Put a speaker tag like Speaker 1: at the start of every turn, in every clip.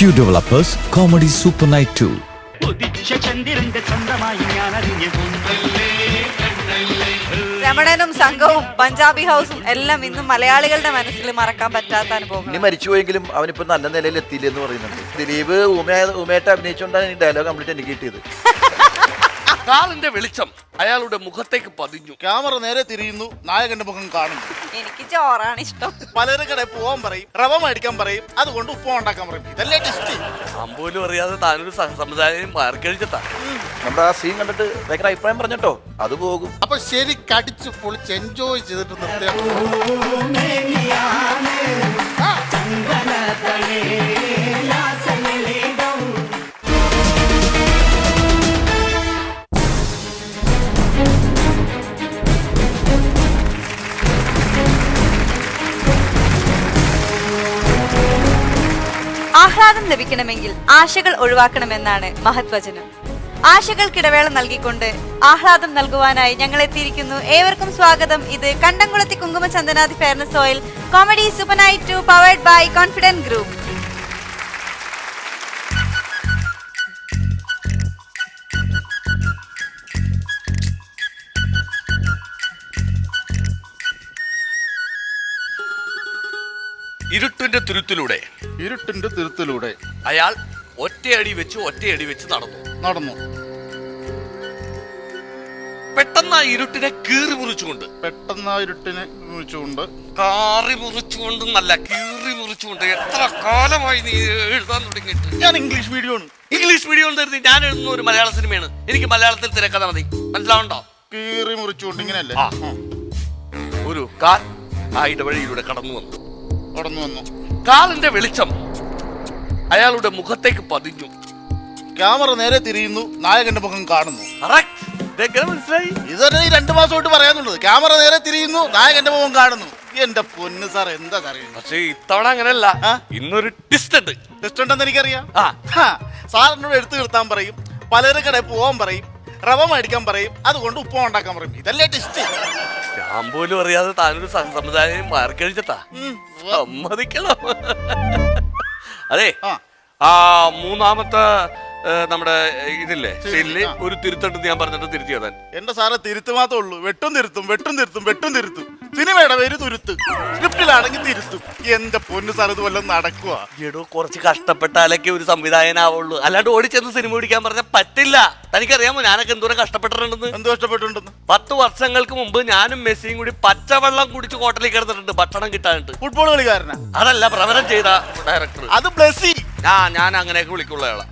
Speaker 1: Q Developers Comedy Super Night 2.
Speaker 2: രമണനും സംഘവും പഞ്ചാബി ഹൗസും എല്ലാം ഇന്നും മലയാളികളുടെ മനസ്സിൽ മറക്കാൻ പറ്റാത്ത അനുഭവം.
Speaker 3: ഇനി മരിച്ചുപോയെങ്കിലും അവനിപ്പോ നല്ല നിലയിൽ എത്തിയില്ല എന്ന് പറയുന്നുണ്ട്. ദിലീപ് ഉമയായിട്ട് അഭിനയിച്ചുകൊണ്ടാണ് ഈ ഡയലോഗ് കംപ്ലീറ്റ് എനിക്ക് കിട്ടിയത്.
Speaker 4: കാലിന്റെ വെളിച്ചം അയാളുടെ മുഖത്തേക്ക് പതിഞ്ഞു.
Speaker 5: ക്യാമറ നേരെ തിരിയുന്നു, നായകന്റെ മുഖം കാണുന്നു.
Speaker 2: എനിക്ക് ചോറാണ് ഇഷ്ടം.
Speaker 5: പലരും കടയിൽ പോവാൻ പറയും, റവ മേടിക്കാൻ പറയും, അതുകൊണ്ട് ഉപ്പ ഉണ്ടാക്കാൻ പറയും. ഇതല്ലേ ടെസ്റ്റ്.
Speaker 4: അമ്പോലും അറിയാതെ താനൊരു സമുദായം മാർക്കഴിച്ചെത്താ.
Speaker 3: നമ്മുടെ ആ സീൻ കണ്ടിട്ട് ഭയങ്കര അഭിപ്രായം പറഞ്ഞിട്ടോ അത് പോകും.
Speaker 5: അപ്പൊ ശരി കടിച്ചു പൊളിച്ച് എൻജോയ് ചെയ്തിട്ട് നിർത്തിയാ.
Speaker 2: ആഹ്ലാദം ലഭിക്കണമെങ്കിൽ ആശകൾ ഒഴിവാക്കണമെന്നാണ് മഹത്വചനം. ആശകൾക്കിടവേള നൽകിക്കൊണ്ട് ആഹ്ലാദം നൽകുവാനായി ഞങ്ങൾ എത്തിയിരിക്കുന്നു. ഏവർക്കും സ്വാഗതം. ഇത് കണ്ടംകുളത്തി കുങ്കുമ ചന്ദനാദി fairness oil Comedy Super Night 2 powered by Confident Group.
Speaker 4: ഇരുട്ടിന്റെ തുരുത്തിലൂടെ അയാൾ ഒറ്റയടി വെച്ച് നടന്നു. പെട്ടെന്ന് ആ ഇരുട്ടിനെ കീറി മുറിച്ചുകൊണ്ട് കാറി മുറിച്ചുകൊണ്ടെന്നല്ല, കീറി മുറിച്ചുകൊണ്ട്. എത്ര കാലമായി നീ എഴുതാൻ തുടങ്ങിയിട്ട്?
Speaker 5: ഞാൻ ഇംഗ്ലീഷ് മീഡിയം
Speaker 4: തരുന്നത് ഞാൻ എഴുതുന്ന ഒരു മലയാള സിനിമയാണ്. എനിക്ക് മലയാളത്തിൽ തിരക്കഥ മതി, മനസ്സിലാവണ്ടോ?
Speaker 5: കീറി മുറിച്ചുകൊണ്ട് ഇങ്ങനെയല്ലേ?
Speaker 4: ഒരു കാർ ആ ഇടവഴിയിലൂടെ കടന്നു വന്നു. കാലിന്റെ വെളിച്ചം അയാളുടെ മുഖത്തേക്ക് പതിഞ്ഞു.
Speaker 5: ക്യാമറ നേരെ തിരിയുന്നു, നായകന്റെ മുഖം കാണുന്നു.
Speaker 4: മനസ്സിലായി?
Speaker 5: ഇതൊരു 2 മാസമായിട്ട് പറയാനുള്ളത്. ക്യാമറ നേരെ തിരിയുന്നു, നായകന്റെ മുഖം കാണുന്നു. എന്റെ പൊന്ന് സാർ, എന്താ അറിയുന്നത്?
Speaker 4: പക്ഷേ ഇത്തവണ അങ്ങനെയല്ല, ഇന്നൊരു ടിസ്റ്റ്
Speaker 5: ഉണ്ടെന്ന് എനിക്കറിയാം. സാറിനോട് എടുത്തു നിർത്താൻ പറയും, പലരും കടയിൽ പോവാൻ പറയും, റവ മേടിക്കാൻ പറയും, അതുകൊണ്ട് ഉപ്പ ഉണ്ടാക്കാൻ പറയും. ഇതല്ലേ ടെസ്റ്റ്.
Speaker 4: ഞാൻ പോലും അറിയാതെ താനൊരു സമുദായം മാർക്കഴിച്ചെത്താ. സമ്മതിക്കണം. അതെ, ആ മൂന്നാമത്തെ നമ്മുടെ ഇതില്ലേ സീനില് ഒരു തിരുത്തുണ്ടെന്ന് ഞാൻ പറഞ്ഞിട്ട് തിരുത്തി തരാൻ.
Speaker 5: എന്റെ സാറെ തിരുത്ത് മാത്രമേ ഉള്ളൂ. വെട്ടും തിരുത്തും. സിനിമയുടെ പേര് തുരുത്ത്, സ്ക്രിപ്റ്റിലാണെങ്കിൽ തിരുത്തും. എന്റെ പൊന്നു സാർ, ഇത് വല്ലതും നടക്കുക?
Speaker 4: എടോ, കുറച്ച് കഷ്ടപ്പെട്ടാലൊക്കെ ഒരു സംവിധായകനാവുള്ളൂ. അല്ലാണ്ട് ഓടിച്ചെന്ന് സിനിമ പിടിക്കാൻ പറഞ്ഞാൽ പറ്റില്ല. തനിക്കറിയാമോ ഞാനൊക്കെ എന്തോരം കഷ്ടപ്പെട്ടിട്ടുണ്ടെന്ന്?
Speaker 5: എന്ത് കഷ്ടപ്പെട്ടിട്ടുണ്ടെന്ന്?
Speaker 4: 10 വർഷങ്ങൾക്ക് മുമ്പ് ഞാനും മെസ്സിയും കൂടി പച്ചവെള്ളം കുടിച്ച് ഹോട്ടലിൽ കിടന്നിട്ടുണ്ട് ഭക്ഷണം കിട്ടാനിട്ട്.
Speaker 5: ഫുട്ബോൾ കളിക്കാരനാ?
Speaker 4: അതല്ല, പ്രവരം ചെയ്ത ഡയറക്ടർ.
Speaker 5: അത് ബ്ലസ്സി.
Speaker 4: ഞാൻ അങ്ങനെയൊക്കെ വിളിക്കുള്ളയാളാ.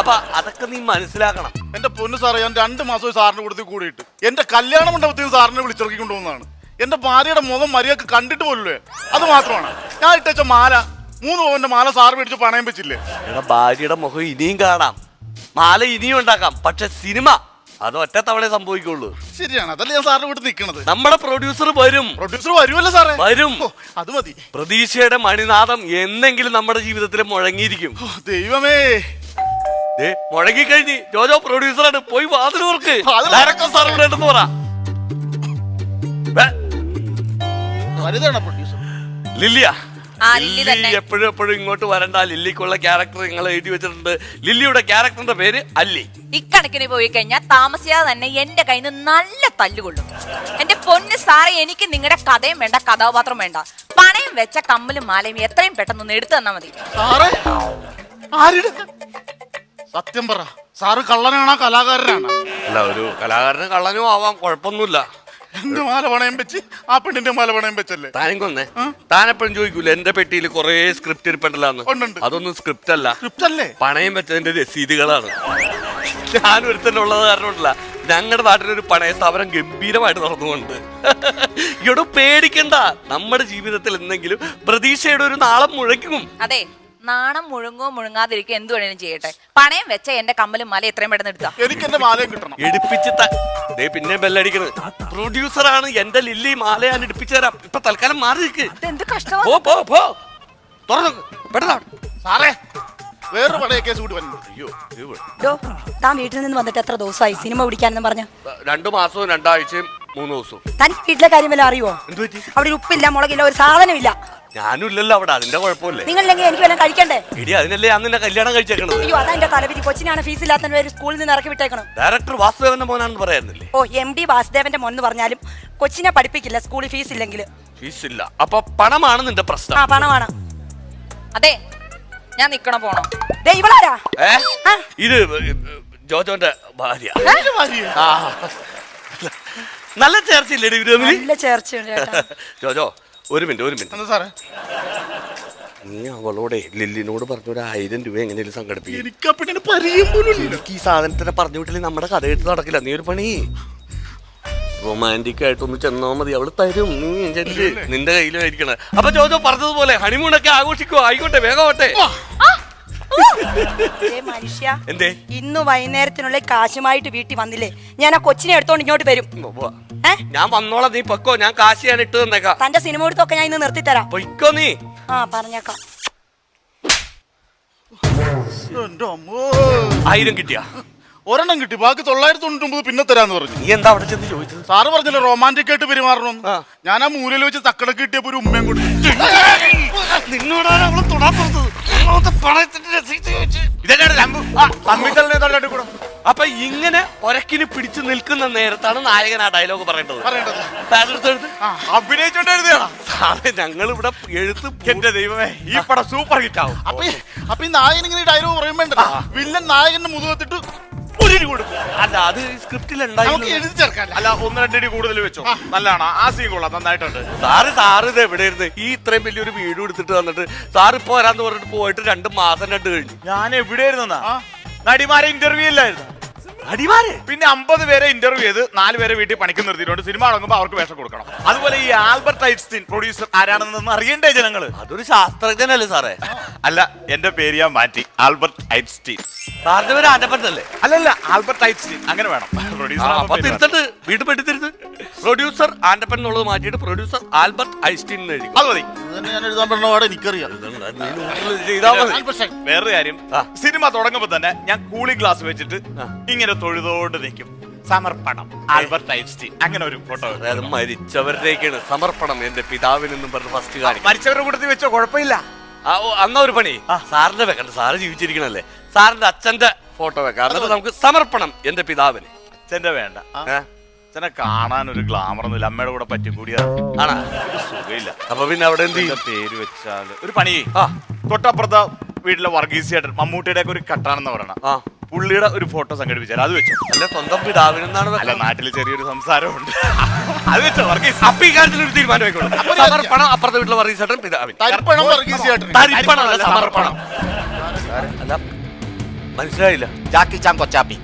Speaker 4: അപ്പൊ അതൊക്കെ നീ മനസ്സിലാക്കണം.
Speaker 5: എന്റെ പൊന്നു സാറേ, ഞാൻ 2 മാസം സാറിന് കൊടുത്ത് കൂടിയിട്ട് എന്റെ കല്യാണം മണ്ഡപത്തിൽ സാറിനെ വിളിച്ചിറക്കി കൊണ്ടുപോകുന്നതാണ്. എന്റെ ഭാര്യയുടെ മുഖം മര്യാദക്ക് കണ്ടിട്ട് പോലല്ലേ. അത് മാത്രമാണ് ഞാൻ ഇട്ടച്ച മാല. 3 പവന്റെ മാല സാറ് മേടിച്ച് പണയം വെച്ചില്ലേ?
Speaker 4: ഭാര്യയുടെ മുഖം ഇനിയും കാണാം, മാല ഇനിയും ഉണ്ടാക്കാം. പക്ഷെ സിനിമ അത് ഒറ്റ തവണ സംഭവിക്കുള്ളൂ.
Speaker 5: ശരിയാണ്, അതല്ലേ ഞാൻ സാറിന് വീട്ടിൽ നിൽക്കുന്നത്.
Speaker 4: നമ്മുടെ പ്രൊഡ്യൂസർ
Speaker 5: വരുമല്ലോ സാറേ.
Speaker 4: വരും.
Speaker 5: അത് മതി.
Speaker 4: പ്രതീക്ഷയുടെ മണിനാദം എന്നെങ്കിലും നമ്മുടെ ജീവിതത്തിൽ മുഴങ്ങിയിരിക്കും.
Speaker 5: ദൈവമേ,
Speaker 4: മുഴങ്ങിക്കഴിഞ്ഞ് ജോജോ പ്രൊഡ്യൂസറാണ്. പോയി വാതിലൂർക്ക് ഡയറക്ടർ സാർ ഇവിടെ ഉണ്ടെന്ന് പറ. ലില്ലിയ എപ്പോഴും ഇങ്ങോട്ട് വരണ്ട. ലില്ലിക്കുള്ള ക്യാരക്ടർ നിങ്ങൾ എഴുതി വെച്ചിട്ടുണ്ട്. ലില്ലിയുടെ ക്യാരക്ടറിന്റെ പേര് അല്ലി.
Speaker 2: ഇക്കണക്കിന് പോയി കഴിഞ്ഞാൽ താമസിയാതെ തന്നെ എന്റെ കയ്യിൽ നിന്ന് നല്ല തല്ലുകൊള്ളും. എന്റെ പൊന്ന് സാറേ, എനിക്ക് നിങ്ങളുടെ കഥയും വേണ്ട, കഥാപാത്രം വേണ്ട. പണയം വെച്ച കമ്മലും മാലയും എത്രയും പെട്ടെന്ന് എടുത്തു തന്നാ മതി.
Speaker 5: സത്യം പറ, സാറ് കള്ളനാണോ കലാകാരനാണോ?
Speaker 4: അല്ല, ഒരു കലാകാരന് കള്ളനും ആവാം, കുഴപ്പമൊന്നുമില്ല.
Speaker 5: എന്റെ മാല പണയം വെച്ച് ആ പെണ്ണിന്റെ മാല പണയം വെച്ചല്ലേ?
Speaker 4: താനെക്കൊന്നേ താനെപ്പോഴും ചോദിക്കൂല എന്റെ പെട്ടിയിൽ കുറെ സ്ക്രിപ്റ്റ് ഇരിപ്പുണ്ടല്ലോ. അതൊന്നും സ്ക്രിപ്റ്റ് അല്ല, പണയം വെച്ചതിന്റെ രസീതുകളാണ്. ഞാൻ ഒരുത്തന്നുള്ളത് കാരണമല്ല, ഞങ്ങളുടെ നാട്ടിലൊരു പണയ സ്ഥാപനം ഗംഭീരമായിട്ട് നടന്നുകൊണ്ട്. ഇവിടെ പേടിക്കണ്ട, നമ്മുടെ ജീവിതത്തിൽ എന്തെങ്കിലും പ്രതീക്ഷയുടെ ഒരു നാളം മുഴക്കും.
Speaker 2: അതെ, നാണം മുഴുങ്ങാതിരിക്കും, എന്ത് വേണേലും ചെയ്യട്ടെ. പണയം വെച്ച എന്റെ കമ്മലും മാല എത്രയും പെട്ടെന്ന് എടുത്താ.
Speaker 5: എനിക്ക് എന്റെ മാലയും കിട്ടണം.
Speaker 4: എടുപ്പിച്ച് പിന്നെ ബെല്ലടിക്കുന്നത് പ്രൊഡ്യൂസറാണ്. എന്റെ ലില്ലി മാല ഞാൻ എടുപ്പിച്ചു തരാം. ഇപ്പൊ തൽക്കാലം മാറി നിൽക്ക്.
Speaker 2: എന്ത് കഷ്ടം.
Speaker 5: സാറേ, വേറൊരു പടയ കേസ് കൂടി വന്നു.
Speaker 6: താൻ വീട്ടിൽ നിന്ന് വന്നിട്ട് എത്ര ദിവസമായി സിനിമ പിടിക്കാനെന്ന് പറഞ്ഞു?
Speaker 4: 2 മാസവും 2 ആഴ്ചയും 3 ദിവസവും.
Speaker 6: തനിക്ക് വീട്ടിലെ കാര്യം വല്ല അറിയുമോ? അവിടെ ഉപ്പില്ല, മുളകില്ല, ഒരു സാധനമില്ല.
Speaker 4: ഞാനും ഇല്ലല്ലോ അവിടെ, അതിന്റെ കുഴപ്പമില്ലേ.
Speaker 6: നിങ്ങളില്ലെങ്കിൽ എനിക്ക് വല്ലതും കഴിക്കണ്ടേ?
Speaker 4: എടി അതിനല്ലേ ഞാൻ നിന്നെ കല്യാണം കഴിച്ചേക്കണത്.
Speaker 6: അയ്യോ അതാ എന്റെ തലവിധി. കൊച്ചിനാണ് ഫീസ് ഇല്ലാത്ത പേര് സ്കൂളിൽ നിന്ന് ഇറക്കി വിട്ടേക്കണം.
Speaker 4: ഡയറക്ടർ വാസുദേവന്റെ മോനാണെന്ന് പറയായിരുന്നില്ലേ?
Speaker 6: ഓ MD വാസുദേവന്റെ മോൻ എന്ന് പറഞ്ഞാലും കൊച്ചിനെ പഠിപ്പിക്കില്ല സ്കൂളിൽ ഫീസ് ഇല്ലെങ്കിൽ.
Speaker 4: ഫീസ് ഇല്ല, അപ്പൊ പണമാണ് നിന്റെ പ്രശ്നം.
Speaker 6: ആ പണമാണ്.
Speaker 2: അതെ, ഞാൻ നിക്കണ പോണോ?
Speaker 6: ദേ ഇവളാരാ?
Speaker 4: ഏ?
Speaker 6: ആ.
Speaker 4: ഇത് ജോജോന്റെ ഭാര്യ. ആ. നല്ല ചേർച്ചയില്ലേ ഇവര് തമ്മിൽ?
Speaker 6: നല്ല ചേർച്ചയുണ്ട് ചേട്ടാ.
Speaker 4: ജോജോ ഒരു മിനിറ്റ്.
Speaker 5: എന്താ സാറേ?
Speaker 4: നീ അവളോടെ ലില്ലിനോട് പറഞ്ഞ ഒരു 1000 രൂപ എങ്ങനെയും സംഘടിപ്പിക്കും.
Speaker 5: എനിക്കപ്പിന്നെ പരിചയം പോലും ഇല്ല.
Speaker 4: എനിക്ക് ഈ സാധനത്തിനെ പറഞ്ഞു വിട്ടില്ലേ നമ്മുടെ കഥ എടുത്ത് നടക്കില്ല. നീ ഒരു പണി റൊമാൻറ്റിക് ആയിട്ടൊന്ന് ചെന്നാ മതി, അവള് തരും. നീ ചെല്ല്, നിന്റെ കയ്യിലായിരിക്കണേ. അപ്പൊ ജോജോ പറഞ്ഞതുപോലെ ഹണിമൂണൊക്കെ ആഘോഷിക്കുവോ? ആയിക്കോട്ടെ, വേഗമാവട്ടെ.
Speaker 6: മനുഷ്യ
Speaker 4: എന്തേ?
Speaker 6: ഇന്ന് വൈകുന്നേരത്തിനുള്ളിൽ കാശുമായിട്ട് വീട്ടിൽ വന്നില്ലേ, ഞാൻ ആ കൊച്ചിനെ എടുത്തോണ്ട് ഇങ്ങോട്ട് വരും.
Speaker 4: ഞാൻ വന്നോളാം, നീ പൊക്കോ. ഞാൻ കാശ് ഞാൻ ഇട്ട് തന്നേക്കാം.
Speaker 6: തന്റെ സിനിമ എടുത്തൊക്കെ ഞാൻ ഇന്ന് നിർത്തിത്തരാം.
Speaker 4: പൊയ്ക്കോ നീ.
Speaker 6: ആ പറഞ്ഞേക്കാം.
Speaker 5: എന്റെ അമ്മോ,
Speaker 4: 1000 കിട്ടിയാ?
Speaker 5: ഒരെണ്ണം കിട്ടി, ബാക്കി 999 പിന്നെ തരാന്ന് പറഞ്ഞു.
Speaker 4: നീ എന്താ അവിടെ ചെന്ന് ചോദിച്ചത്?
Speaker 5: സാറ് പറഞ്ഞല്ലോ റൊമാൻറ്റിക് ആയിട്ട് പെരുമാറണമെന്ന്.
Speaker 4: ആ.
Speaker 5: ഞാൻ ആ മൂലയിൽ വെച്ച് തക്കടക്ക് കിട്ടിയപ്പോ ഒരു ഉമ്മയും കൊടുത്തു.
Speaker 4: നിന്നോടാണ് അവള് തൊടാൻ പറഞ്ഞത്. അപ്പൊ ഇങ്ങനെ ഒരക്കിന് പിടിച്ചു നിൽക്കുന്ന നേരത്താണ് നായകൻ ആ ഡയലോഗ് പറയേണ്ടത്.
Speaker 5: അഭിനയിച്ചോണ്ടെഴുതിയാണ്
Speaker 4: സാറേ, ഞങ്ങൾ ഇവിടെ എഴുത്ത്. എന്റെ ദൈവമേ, ഈ പടം സൂപ്പർ ഹിറ്റ് ആവും.
Speaker 5: അപ്പൊ ഈ നായകൻ ഇങ്ങനെ ഡയലോഗ് പറയുമ്പോ വില്ലൻ നായകന്റെ മുതുകത്തിട്ട് ഒരു കൊടുക്കും.
Speaker 4: അല്ല, അത് സ്ക്രിപ്റ്റിൽ
Speaker 5: നമുക്ക് എഴുതി ചേർക്കാൻ.
Speaker 7: അല്ല, 1-2 അടി കൂടുതൽ വെച്ചോ. നല്ലതാണ്, ആ സീൻ കൊള്ളാം, നന്നായിട്ടുണ്ട്.
Speaker 4: സാറ് ഇത് എവിടെ ഇരുന്ന് ഈ ഇത്രയും വലിയൊരു വീട് എടുത്തിട്ട് വന്നിട്ട് സാറ് ഇപ്പൊ വരാന്ന് പറഞ്ഞിട്ട് പോയിട്ട് 2 മാസം കഴിഞ്ഞു.
Speaker 7: ഞാൻ എവിടെയായിരുന്നാ? നടിമാരെ ഇന്റർവ്യൂ ഇല്ലായിരുന്നു.
Speaker 4: അടിമാരെ
Speaker 7: പിന്നെ 50 പേരെ ഇന്റർവ്യൂ ചെയ്ത് 4 പേരെ വീട്ടിൽ പണിക്ക് നിർത്തിയിട്ടുണ്ട്. സിനിമ തുടങ്ങുമ്പോൾ അവർക്ക് വേഷം കൊടുക്കണം. അതുപോലെ ഈ ആൽബർട്ട് ഐൻസ്റ്റീൻ പ്രൊഡ്യൂസർ ആരാണെന്ന് അറിയണ്ടേ ജനങ്ങള്?
Speaker 4: അതൊരു ശാസ്ത്രജ്ഞനല്ലേ സാറേ?
Speaker 7: അല്ല, എന്റെ പേര് ഞാൻ മാറ്റി, ആൽബർട്ട് ഐൻസ്റ്റീൻ.
Speaker 4: സാറിന്റെ പേര് ആൻഡപ്പനല്ലേ?
Speaker 7: അല്ലല്ല, ആൽബർട്ട് ഐൻസ്റ്റീൻ അങ്ങനെ വേണം.
Speaker 4: അപ്പൊ തിരുത്തട്ട് വീട്ടിൽ പെട്ടി തിരുത്ത്. പ്രൊഡ്യൂസർ ആൻഡപ്പൻ എന്നുള്ളത് മാറ്റിയിട്ട് പ്രൊഡ്യൂസർ ആൽബർട്ട് ഐൻസ്റ്റീൻ എന്ന് എഴുതി.
Speaker 7: അത് മതി.
Speaker 5: ഞാൻ എഴുതാൻ പറഞ്ഞ പാടെ എനിക്കറിയാം.
Speaker 4: ചെയ്താൽ മതി.
Speaker 7: വേറൊരു കാര്യം, സിനിമ തുടങ്ങുമ്പോ തന്നെ ഞാൻ കൂളിംഗ് ഗ്ലാസ് വെച്ചിട്ട് ഇങ്ങനെ തൊഴുതോണ്ട് നിൽക്കും. സമർപ്പണം, ആൽബർട്ട് ഐൻസ്റ്റീൻ, അങ്ങനെ ഒരു ഫോട്ടോ.
Speaker 4: അതായത് മരിച്ചവരുടെയൊക്കെയാണ് സമർപ്പണം, എന്റെ പിതാവിനെന്നും പറഞ്ഞ് ഫസ്റ്റ് കാണിക്കും.
Speaker 7: മരിച്ചവരുടെ കൂട്ടത്തിൽ വെച്ചോ, കുഴപ്പമില്ല.
Speaker 4: അന്ന ഒരു പണി, സാറിന്റെ വെക്കണ്ട, സാറ് ജീവിച്ചിരിക്കണല്ലേ, സാറിന്റെ അച്ഛന്റെ ഫോട്ടോ വെക്കാം. എന്നിട്ട് നമുക്ക് സമർപ്പണം എന്റെ പിതാവിന്.
Speaker 7: അച്ഛന്റെ വേണ്ട, അച്ഛനെ കാണാൻ ഒരു ഗ്ലാമർ ഒന്നുമില്ല. അമ്മയുടെ കൂടെ പറ്റി കൂടിയാ
Speaker 4: ആണാ
Speaker 7: സുഖമില്ല.
Speaker 4: അപ്പൊ പിന്നെ അവിടെ എന്ത് ചെയ്യും?
Speaker 7: പേര് വെച്ചാല് ഒരു പണി, തൊട്ടപ്പുറത്തെ വീട്ടിലെ വർഗീസ് ചേട്ടൻ മമ്മൂട്ടിയുടെ ഒക്കെ ഒരു കട്ടാണെന്ന് പറയണം. പുള്ളിയുടെ ഒരു ഫോട്ടോ സംഘടിപ്പിച്ചാൽ അത് വെച്ചോ.
Speaker 4: അല്ല, സ്വന്തം പിതാവിനെന്നാണ്.
Speaker 7: അല്ല, നാട്ടില് ചെറിയൊരു സംസാരമുണ്ട്, അത് വെച്ചോ വർഗീസ്.
Speaker 4: അപ്പൊ ഈ കാര്യത്തിൽ ഒരു തീരുമാനം ആയിക്കോട്ടെ. സമർപ്പണം അപ്പുറത്തെ വീട്ടിലെ വർഗീസ് ചേട്ടൻ പിതാവിന്.
Speaker 5: തരിപ്പണം വർഗീസ് ചേട്ടൻ.
Speaker 4: തരിപ്പണം അല്ല, സമർപ്പണം. അല്ല, മനസ്സിലായില്ല.
Speaker 7: ജാക്കി ചാൻ കൊച്ചാപ്പി.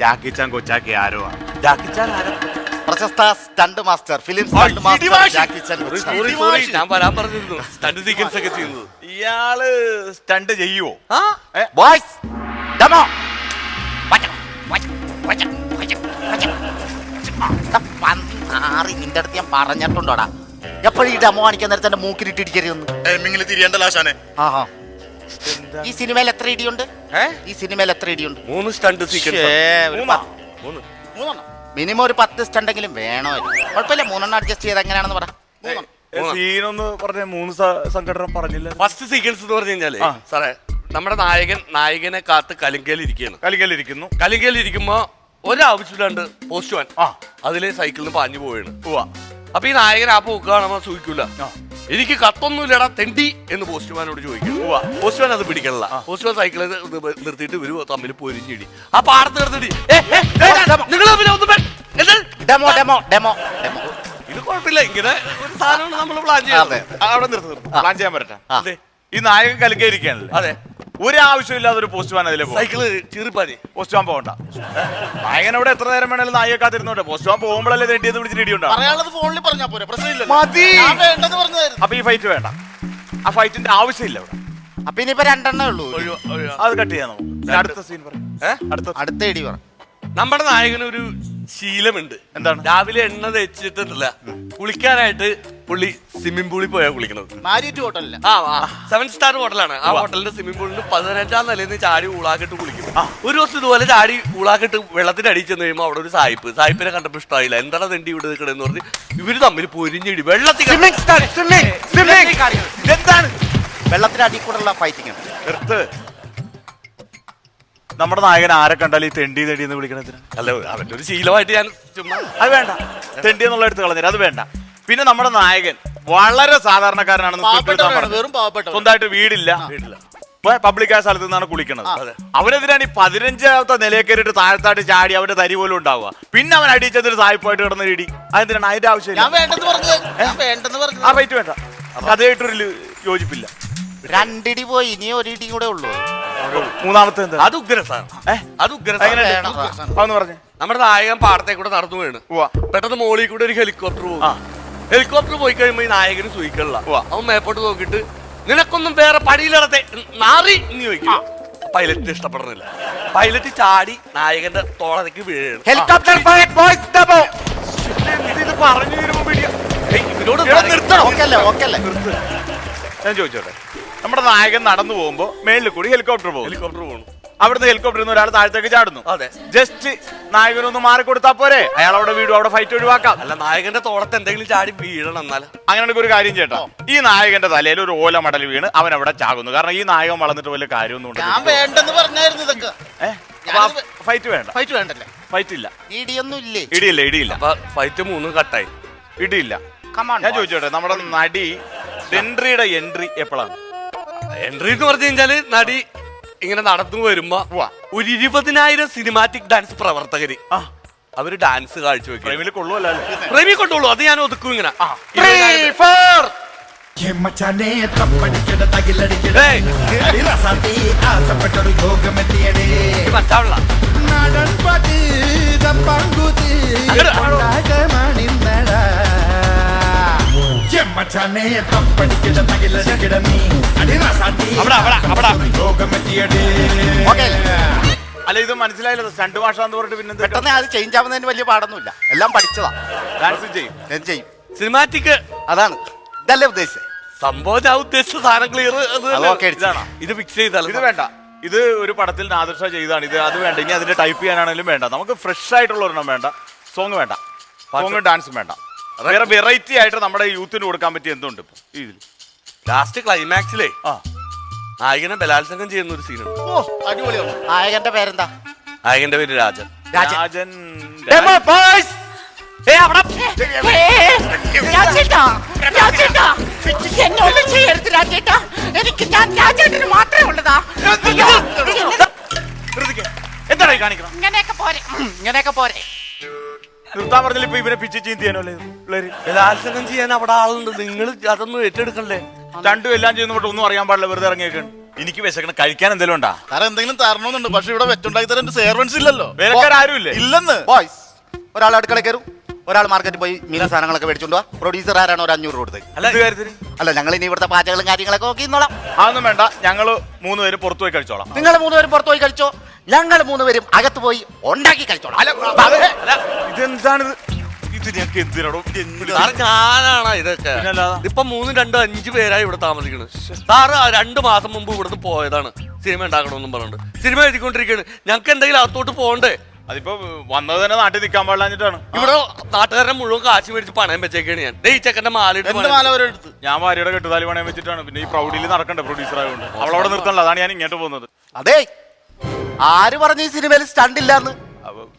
Speaker 7: ജാക്കി ചാൻ കൊച്ചാക്കി ആരോ
Speaker 4: ജാക്കിച്ചാൻ ആരാ?
Speaker 8: പ്രശസ്ത stunt master, film stunt master Jackie Chan.
Speaker 4: Sorry, ഞാൻ വരാൻ പറഞ്ഞിരുന്നു. സ്റ്റണ്ട് സീക്വൻസ് ഒക്കെ ചെയ്യുന്നത്
Speaker 7: ഇയാള് സ്റ്റണ്ട് ചെയ്യുവോ?
Speaker 8: Boys demo. നിന്റെ അടുത്ത് ഞാൻ പറഞ്ഞിട്ടുണ്ടോടാ, എപ്പോഴും ഈ ഡെമോ കാണിക്കാൻ നേരത്തെ എന്റെ മൂക്കിലിട്ടിരിക്കരുതെന്ന്.
Speaker 5: തിരിയേണ്ട ലാശാനെ.
Speaker 8: ആഹാ, ഈ സിനിമയിൽ എത്ര ഇടിയുണ്ട്? ഈ സിനിമയിൽ എത്ര ഇടിയുണ്ട്?
Speaker 4: 3 സ്റ്റണ്ട് സീക്വൻസ്.
Speaker 8: മിനിമം ഒരു 10 സ്റ്റണ്ടെങ്കിലും വേണമായിരുന്നു. കുഴപ്പമില്ല, 3 അഡ്ജസ്റ്റ് ചെയ്ത് എങ്ങനെയാണെന്ന് പറ.
Speaker 7: സീനൊന്ന് പറഞ്ഞ 3 സംഘടന പറഞ്ഞില്ല.
Speaker 4: ഫസ്റ്റ് സീക്വൻസ് എന്ന് പറഞ്ഞു കഴിഞ്ഞാല് സാറേ, നമ്മുടെ നായകനെ കാത്ത് കലിങ്കയിലിരിക്കുകയാണ്. കലിങ്കയിലിരിക്കുമ്പോ ഒരാവശ്യമില്ലാണ്ട് പോസ്റ്റ്മാൻ അതിലെ സൈക്കിളിന് പാഞ്ഞു പോവാണ്. അപ്പൊ ഈ നായകൻ ആ പോക്ക് കാണുമ്പോ സൂഹിക്കൂല. എനിക്ക് കത്തൊന്നുമില്ലടാ തെണ്ടി എന്ന് പോസ്റ്റ്മാനോട് ചോദിക്കും. പോസ്റ്റ്മാൻ അത് പിടിക്കണില്ല. പോസ്റ്റ്മാൻ സൈക്കിളിൽ നിർത്തിയിട്ട് ഇവര് തമ്മിൽ പൊരിഞ്ഞിടി. ആ പാടത്ത് കിടന്നിടി. ഇത് കുഴപ്പമില്ല, ഇങ്ങനെ ഒരു സാധനമാണ് നമ്മൾ പ്ലാൻ ചെയ്യുന്നത്.
Speaker 7: അവിടെ നിർത്തി പ്ലാൻ ചെയ്യാൻ പറ്റട്ടെ. ഈ നായകൻ കലിക്കായിരിക്കാണല്ലേ?
Speaker 4: അതെ.
Speaker 7: ഒരാവശ്യമില്ലാതെ ഒരു പോസ്റ്റ്മാൻ അതിലെ
Speaker 4: സൈക്കിള് ചീറിപ്പാനി.
Speaker 7: പോസ്റ്റ്മാൻ പോകണ്ട. നായകൻ അവിടെ എത്ര നേരം വേണേലും നായക കാത്തിരുന്നോട്ടെ. പോസ്റ്റ്മാൻ പോകുമ്പോഴല്ലേ തെണ്ടിയത് പിടിച്ചിട്ട് ഇടിയുണ്ടോ?
Speaker 5: പറയാനുള്ളത് ഫോണിൽ പറഞ്ഞാ പോരെ, പ്രശ്നമില്ല.
Speaker 7: മതി.
Speaker 5: വേണ്ടെന്ന് പറഞ്ഞായിരുന്നു.
Speaker 7: അപ്പൊ ഈ ഫൈറ്റ് വേണ്ട, ആ ഫൈറ്റിന്റെ ആവശ്യമില്ല ഇവിടെ.
Speaker 8: അപ്പൊ ഇനിയിപ്പോ 2 എണ്ണേ ഉള്ളൂ.
Speaker 7: അത് കട്ട് ചെയ്യാൻ നമുക്ക്. അടുത്ത സീൻ പറ.
Speaker 8: അടുത്ത ഇടി പറ.
Speaker 4: നമ്മുടെ നായകനൊരു ശീലമുണ്ട്.
Speaker 7: എന്താണ്?
Speaker 4: രാവിലെ എണ്ണ തേച്ചിട്ടില്ല, കുളിക്കാനായിട്ട് പുള്ളി സ്വിമ്മിംഗ് പൂളിൽ പോയാ കുളിക്കണത്.
Speaker 5: മാരിയറ്റ് ഹോട്ടലില്ല.
Speaker 4: 7 സ്റ്റാർ ഹോട്ടലാണ്. ആ ഹോട്ടലിന്റെ സ്വിമ്മിംഗ് പൂളിന് 15ാം നിലയിൽ നിന്ന് ചാടി ഊളാക്കിട്ട് കുളിക്കും. ഒരു ദിവസം ഇതുപോലെ ചാടി ഊളാക്കിട്ട് വെള്ളത്തിന്റെ അടിയിൽ ചെന്ന് കഴിയുമ്പോൾ അവിടെ ഒരു സായിപ്പിനെ കണ്ടപ്പോൾ ഇഷ്ടമായില്ല. എന്താണ് തെണ്ടി ഇവിടെ നിൽക്കണെന്ന് പറഞ്ഞ് ഇവര് തമ്മിൽ പൊരിഞ്ഞിടി വെള്ളത്തിൽ
Speaker 8: വെള്ളത്തിനടിയിൽ കൂടെയുള്ള ഫൈറ്റിംഗ് ഉണ്ട്.
Speaker 7: നിർത്ത്. നമ്മുടെ നായകൻ ആരെ കണ്ടാലും ഈ തെണ്ടി തെണ്ടി എന്ന് വിളിക്കണതിന്
Speaker 4: അല്ല അവന്റെ ഒരു ശീലമായിട്ട് ഞാൻ ചുമ്മാ
Speaker 7: അത് വേണ്ട. തെണ്ടി എന്നുള്ള എടുത്ത് കളഞ്ഞില്ല, അത് വേണ്ട. പിന്നെ നമ്മുടെ നായകൻ വളരെ സാധാരണക്കാരനാണെന്ന്
Speaker 5: പാവപ്പെട്ടവനാണ്, വെറും പാവപ്പെട്ടവൻ.
Speaker 7: സ്വന്തമായിട്ട് വീടില്ല. പബ്ലിക് ആയ സ്ഥലത്ത് നിന്നാണ് കുളിക്കണത്. അവനെതിരാണ് ഈ 15ാമത്തെ നിലയിൽ കയറിയിട്ട് താഴത്തായിട്ട് ചാടി അവന്റെ തരി പോലും ഉണ്ടാവുക. പിന്നെ അവൻ അടിച്ചതിന് സായിപ്പായിട്ട് കിടന്ന് ഇടി. അതെന്തിനാണ്? അതിന്റെ ആവശ്യമില്ല.
Speaker 5: ഞാൻ വേണ്ടെന്ന് പറഞ്ഞു.
Speaker 7: ആ ഫൈറ്റ് വേണ്ട. കഥയായിട്ടൊരു യോജിപ്പില്ല.
Speaker 8: രണ്ടിടി പോയി, ഇനി ഒരിടി കൂടെ ഉള്ളൂ.
Speaker 7: മൂന്നാമത്തെ എന്താ?
Speaker 4: അത് ഉഗ്ര സാധനം. അത് ഉഗ്ര സാധനം.
Speaker 7: അതൊന്ന് പറഞ്ഞേ.
Speaker 4: നമ്മുടെ നായകൻ പാടത്തെ കൂടെ നടന്നു വീണ് പെട്ടെന്ന് മോളിൽ കൂടെ ഒരു ഹെലികോപ്റ്റർ പോകും. ഹെലികോപ്റ്റർ പോയി കഴിയുമ്പോ ഈ നായകന് സൂയിക്കണില്ല. അവൻ മേപ്പോട്ട് നോക്കിയിട്ട് നിനക്കൊന്നും വേറെ പണിയിലിടത്തെ നാറി എന്ന് ചോദിക്കും. പൈലറ്റിന് ഇഷ്ടപ്പെടുന്നില്ല. പൈലറ്റ് ചാടി നായകന്റെ തോളത്തേക്ക് വീഴും.
Speaker 8: ഹെലികോപ്റ്റർ ഫയർ ബോയ്സ് ഡബോ.
Speaker 7: ഇത് പറഞ്ഞു തരുമ്പോ
Speaker 4: ഇവരോട്
Speaker 7: ഞാൻ ചോദിച്ചോട്ടെ, നമ്മുടെ നായകൻ നടന്നു പോകുമ്പോ മേളിൽ കൂടി ഹെലികോപ്റ്റർ പോകും.
Speaker 4: ഹെലികോപ്റ്റർ പോകണം.
Speaker 7: അവിടുന്ന് ഹെലികോപ്റ്ററിൽ നിന്ന് ഒരാൾ താഴത്തേക്ക് ചാടുന്നു.
Speaker 4: അതെ.
Speaker 7: ജസ്റ്റ് നായകനൊന്ന് മാറിക്കൊടുത്താ പോരെ? അയാൾ അവിടെ വീടും, അവിടെ ഫൈറ്റ് ഒഴിവാക്കാം.
Speaker 4: അല്ല നായകന്റെ തോളത്ത് എന്തെങ്കിലും ചാടി വീഴണം. എന്നാൽ
Speaker 7: അങ്ങനെയാണെങ്കിൽ ഒരു കാര്യം ചേട്ടാ, ഈ നായകന്റെ തലയിൽ ഒരു ഓല മടൽ വീണ് അവൻ അവിടെ ചാകുന്നു. കാരണം ഈ നായകൻ വളർന്നിട്ട് വലിയ കാര്യമൊന്നും
Speaker 5: ഞാൻ വേണ്ടെന്ന് പറഞ്ഞായിരുന്നു ഇതൊക്കെ.
Speaker 7: ഫൈറ്റ് വേണ്ട.
Speaker 5: ഫൈറ്റ് വേണ്ടല്ലേ?
Speaker 7: ഫൈറ്റ് ഇല്ല.
Speaker 8: ഇടിയൊന്നും ഇല്ലേ?
Speaker 7: ഇടിയില്ല.
Speaker 4: അപ്പൊ ഫൈറ്റ് 3 കട്ടായി.
Speaker 7: ഇടിയില്ല.
Speaker 8: കമാൺ.
Speaker 7: ഞാൻ ചോദിച്ചോട്ടെ, നമ്മുടെ നടി ഡെൻട്രിയുടെ എൻട്രി എപ്പോഴാണ്?
Speaker 4: എൻട്രി എന്ന് പറഞ്ഞു കഴിഞ്ഞാല് നടി ഇങ്ങനെ നടന്നു വരുമ്പോ ഒരു 20,000 സിനിമാറ്റിക് ഡാൻസ് പ്രവർത്തകര് അവര് ഡാൻസ് കാഴ്ചവെക്കും.
Speaker 7: പ്രേമിൽ കൊള്ളുമല്ലോ.
Speaker 4: പ്രേമി കൊണ്ടുള്ളൂ. അത് ഞാൻ ഒതുക്കും ഇങ്ങനെ. മനസ്സിലാവില്ല.
Speaker 7: അല്ല ഇത് മനസ്സിലായില്ല. സ്റ്റണ്ട് ഭാഷ എന്ന് പറഞ്ഞിട്ട് പിന്നെ
Speaker 8: പെട്ടെന്ന് അത് ചേഞ്ച് ആവുന്നതിന് വലിയ പാടൊന്നുമില്ല. എല്ലാം പഠിച്ചതാ.
Speaker 7: ഡാൻസ് ചെയ്യും.
Speaker 8: ഞാൻ ചെയ്യും.
Speaker 4: സിനിമാറ്റിക്
Speaker 8: അതാണ് ഇതല്ലേ ഉദ്ദേശിച്ചത്.
Speaker 4: സംഭവം ഞാൻ ഉദ്ദേശിച്ച സാധനം ക്ലിയർ.
Speaker 7: ഇതാണോ?
Speaker 4: ഇത് ഫിക്സ് ചെയ്താൽ
Speaker 7: ഇത് വേണ്ട. ഇത് ഒരു പടത്തിൽ നാദിർഷ ചെയ്താണ്. ഇത് അത് വേണ്ട. ഇനി അതിന്റെ ടൈപ്പ് ചെയ്യാനാണെങ്കിലും വേണ്ട. നമുക്ക് ഫ്രഷ് ആയിട്ടുള്ള ഒരെണ്ണം വേണ്ട. സോങ് വേണ്ട. സോങ്ങും ഡാൻസും വേണ്ട. വേറെ വെറൈറ്റി ആയിട്ട് നമ്മുടെ യൂത്തിന് കൊടുക്കാൻ പറ്റിയ എന്തുണ്ട് ഇപ്പൊ ഇതിൽ?
Speaker 4: ലാസ്റ്റ് ക്ലൈമാക്സിലേ നായകനെ ബലാത്സംഗം ചെയ്യുന്ന ഒരു സീനുണ്ട്.
Speaker 5: ഓ അടിപൊളിയാണ്.
Speaker 8: നായകന്റെ പേരെന്താ?
Speaker 4: നായകന്റെ പേര് രാജൻ.
Speaker 7: രാജൻ.
Speaker 6: എന്നോട് ചെയ്യരുത് രാജേട്ടാ. എനിക്ക് ഞാൻ രാജേട്ടന് മാത്രമേ ഉള്ളതാ.
Speaker 7: എന്താണ് ഈ കാണിക്കണം?
Speaker 6: ഇങ്ങനെയൊക്കെ പോരെ.
Speaker 7: നിർത്താൻ പറഞ്ഞില്ല. ഇപ്പൊ ഇവനെ പിച്ച് ചെയ്യാനോ പിള്ളേര്?
Speaker 4: ബലാത്സംഗം ചെയ്യാൻ അവിടെ ആളുണ്ട്. നിങ്ങൾ അതൊന്നും ഏറ്റെടുക്കണ്ടേ?
Speaker 7: രണ്ടും എല്ലാം ചെയ്യുന്ന ഒന്നും അറിയാൻ പാടില്ല. വെറുതെ ഇറങ്ങിയേക്കാണ്. എനിക്ക് വിശക്കണം. കഴിക്കാൻ എന്തെങ്കിലും ഉണ്ടാ?
Speaker 5: സാറേ എന്തെങ്കിലും തരണമെന്നുണ്ട്. പക്ഷെ ഇവിടെ വെച്ചുണ്ടാക്കി തരാൻ സെർവൻസ് ഇല്ലല്ലോ.
Speaker 7: വേലക്കാരും ഇല്ലേ?
Speaker 5: ഇല്ലെന്ന്.
Speaker 8: ബോയ്സ്, ഒരാൾ അടുക്കള കയറും, ഒരാൾ മാർക്കറ്റിൽ പോയി മീന സാധനങ്ങളൊക്കെ മേടിച്ചോണ്ട് പോവാ. പ്രൊഡ്യൂസർ ആരാണ് ഒരു 500 കൊടുത്തത്? അല്ല, ഞങ്ങൾ ഇനി ഇവിടുത്തെ പാചകങ്ങളും കാര്യങ്ങളൊക്കെ നോക്കി ഇന്നോളാം.
Speaker 7: അതൊന്നും വേണ്ട. ഞങ്ങള് 3 പേര് പുറത്തു പോയി കഴിച്ചോളാം.
Speaker 8: നിങ്ങൾ 3 പേരും പുറത്തു പോയി കഴിച്ചോ. ഞങ്ങൾ 3 പേരും അകത്ത് പോയി ഉണ്ടാക്കി കഴിച്ചോളാം.
Speaker 7: ഇതെന്താണിത്? ഇത് ഞങ്ങൾക്ക് എന്തിനാണോ?
Speaker 4: സാറ് ഞാനാണ് ഇതൊക്കെ. ഇപ്പൊ 3, 2, 5 പേരായി ഇവിടെ താമസിക്കുന്നത്. സാറ് 2 മാസം മുമ്പ് ഇവിടുന്ന് പോയതാണ് സിനിമ ഉണ്ടാക്കണമെന്നും പറഞ്ഞിട്ട്. സിനിമ എഴുതിക്കൊണ്ടിരിക്കുകയാണ്. ഞങ്ങൾക്ക് എന്തെങ്കിലും അകത്തോട്ട് പോകണ്ടേ?
Speaker 7: അതിപ്പോ വന്നത് തന്നെ നാട്ടിൽ നിൽക്കാൻ പാടില്ലാഞ്ഞിട്ടാണ്.
Speaker 4: ഇവിടെ നാട്ടുകാരനെ മുഴുവൻ കാശ് മേടിച്ച് പണയം വെച്ചേക്കാണ് ഞാൻ. ഈ ചെക്കന്റെ മാലയിട്ട്
Speaker 7: ഞാൻ ഭാര്യയുടെ കെട്ടുതാലി പണയം വെച്ചിട്ടാണ്. പിന്നെ ഈ പ്രൗഡിയിൽ നടക്കണ്ടേ പ്രൊഡ്യൂസർ ആയതുകൊണ്ട്. അവളവിടെ നിർത്തണല്ലോ. അതാണ് ഞാൻ ഇങ്ങോട്ട് പോകുന്നത്.
Speaker 8: അതെ, ആര് പറഞ്ഞു ഈ സിനിമയിൽ സ്റ്റണ്ട് ഇല്ലാന്ന്?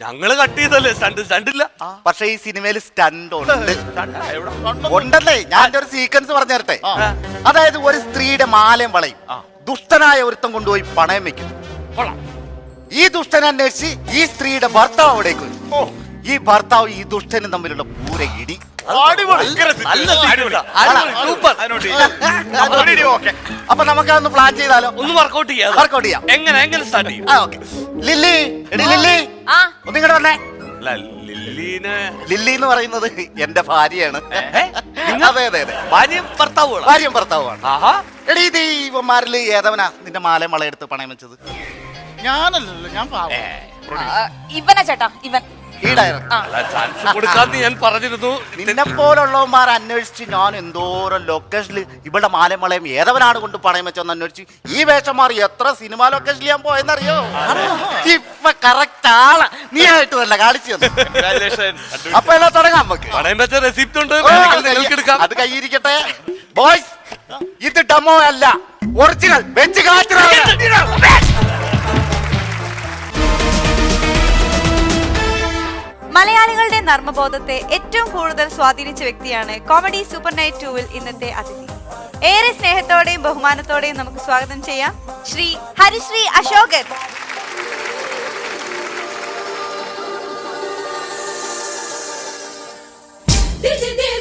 Speaker 4: ഞങ്ങള് കട്ട് ചെയ്തല്ലേ സ്റ്റണ്ടില്ല.
Speaker 8: പക്ഷെ ഈ സിനിമയിൽ സ്റ്റണ്ട് ഉണ്ടല്ലേ. ഞാൻ ഒരു സീക്വൻസ് പറഞ്ഞു തരട്ടെ. അതായത് ഒരു സ്ത്രീയുടെ മാലയും വളയും ദുഷ്ടനായ ഒരുത്തം കൊണ്ടുപോയി പണയം വെക്കുന്നു. ഈ ദുഷ്ടനെ അന്വേഷിച്ച് ഈ സ്ത്രീയുടെ ഭർത്താവ് അവിടേക്ക് വരും. ഈ ഭർത്താവ് ഈ ദുഷ്ടനും തമ്മിലുള്ള പൂര ഇടി. അപ്പൊ നമുക്കതൊന്ന് പ്ലാൻ ചെയ്താലോ?
Speaker 4: ഒന്ന് വർക്കൗട്ട് ചെയ്യാം.
Speaker 8: വർക്കൗട്ട് ചെയ്യാം.
Speaker 4: എങ്ങനെ സ്റ്റാർട്ട് ചെയ്യും?
Speaker 8: ലില്ലി, എടി ലില്ലി, ഒന്നിങ്ങോട്ട് വന്നേ. ലില്ലി എന്ന് പറയുന്നത് എന്റെ ഭാര്യയാണ്. അതെ അതെ അതെ,
Speaker 4: ഭാര്യയും ഭർത്താവുമാണ്.
Speaker 8: ഭാര്യയും ഭർത്താവുമാണ്. എടി ഇത് ഇവന്മാരില് ഏതവനാ നിന്റെ മാലയും വളയെടുത്ത് പണയം വെച്ചത്?
Speaker 5: ഞാനല്ലല്ലോ, ഞാൻ
Speaker 2: ഇവനാ ചേട്ടാ, ഇവൻ.
Speaker 4: ചാൻസ് കൊടുക്കാന്ന് ഞാൻ പറഞ്ഞിരുന്നു.
Speaker 8: നിന്നെ പോലുള്ളവന്മാർ അന്വേഷിച്ച് ഞാൻ എന്തോരം ലൊക്കേഷനിൽ ഇവിടെ മാലയും വളയും ഏതവനാണ് കൊണ്ട് പണയം വെച്ചോന്ന് അന്വേഷിച്ച് ഈ വേഷന്മാർ എത്ര സിനിമ ലൊക്കേഷനിൽ ഞാൻ പോയെന്നറിയോ? ഇപ്പൊ കറക്റ്റ് ആളാ. നീ ആയിട്ട് തന്നെ കാണിച്ചു തന്നു. അപ്പൊ എല്ലാം തുടങ്ങാം നമുക്ക്.
Speaker 4: പണയം വെച്ച റെസിപ്റ്റ് ഉണ്ട്,
Speaker 8: അത് കയ്യിരിക്കട്ടെ. ബോയ്സ്, ഇത് ഡെമോ അല്ല, ഒറിജിനൽ വെച്ച് കാച്ചറ.
Speaker 2: മലയാളികളുടെ നർമ്മബോധത്തെ ഏറ്റവും കൂടുതൽ സ്വാധീനിച്ച വ്യക്തിയാണ് കോമഡി സൂപ്പർ നൈറ്റ് 2-ൽ ഇന്നത്തെ അതിഥി. ഏറെ സ്നേഹത്തോടെയും ബഹുമാനത്തോടെയും നമുക്ക് സ്വാഗതം ചെയ്യാം ശ്രീ ഹരിശ്രീ അശോകൻ.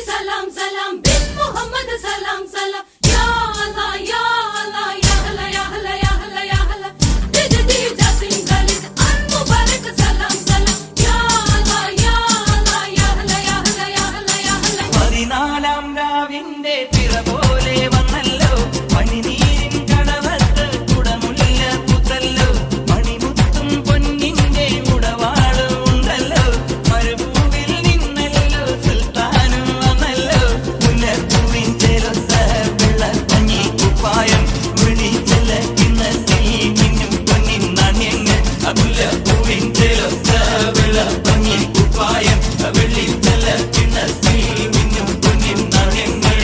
Speaker 9: सलाम सलाम बिन मोहम्मद सलाम सलाम या अल्लाह या अल्लाह या अल्लाह या अल्लाह या अल्लाह या अल्लाह दिजदी जसिम गलित अन मुबारक सलाम सलाम या अल्लाह या अल्लाह या अल्लाह या अल्लाह या अल्लाह या अल्लाह
Speaker 10: പതിനാലാം രാവിന്റെ തിര പോലെ വന്നല്ലോ പനിനീരിൻ കടവത്ത് കുടമുല്ല പുത്തല്ലോ മണിമുത്തും പൊന്നിന്റെ ഉടവാളും ഉണ്ടല്ലോ മരുഭൂവിൽ നിന്നല്ലോ സുൽത്താനും വന്നല്ലോ മുല്ലപ്പൂവിൻ ചെറുത്ത വെള്ളക്കഞ്ഞി കുപ്പായം വിളിച്ചല്ല കിണ്ണത്തിൽ മിന്നും പൊന്നിൻ നാണ്യങ്ങൾ മുല്ലപ്പൂവിൻ ചെറുത്ത വെള്ളക്കഞ്ഞി കുപ്പായം വെള്ളിച്ചല്ല കിണ്ണത്തിൽ മിന്നും പൊന്നിൻ നാണ്യങ്ങൾ.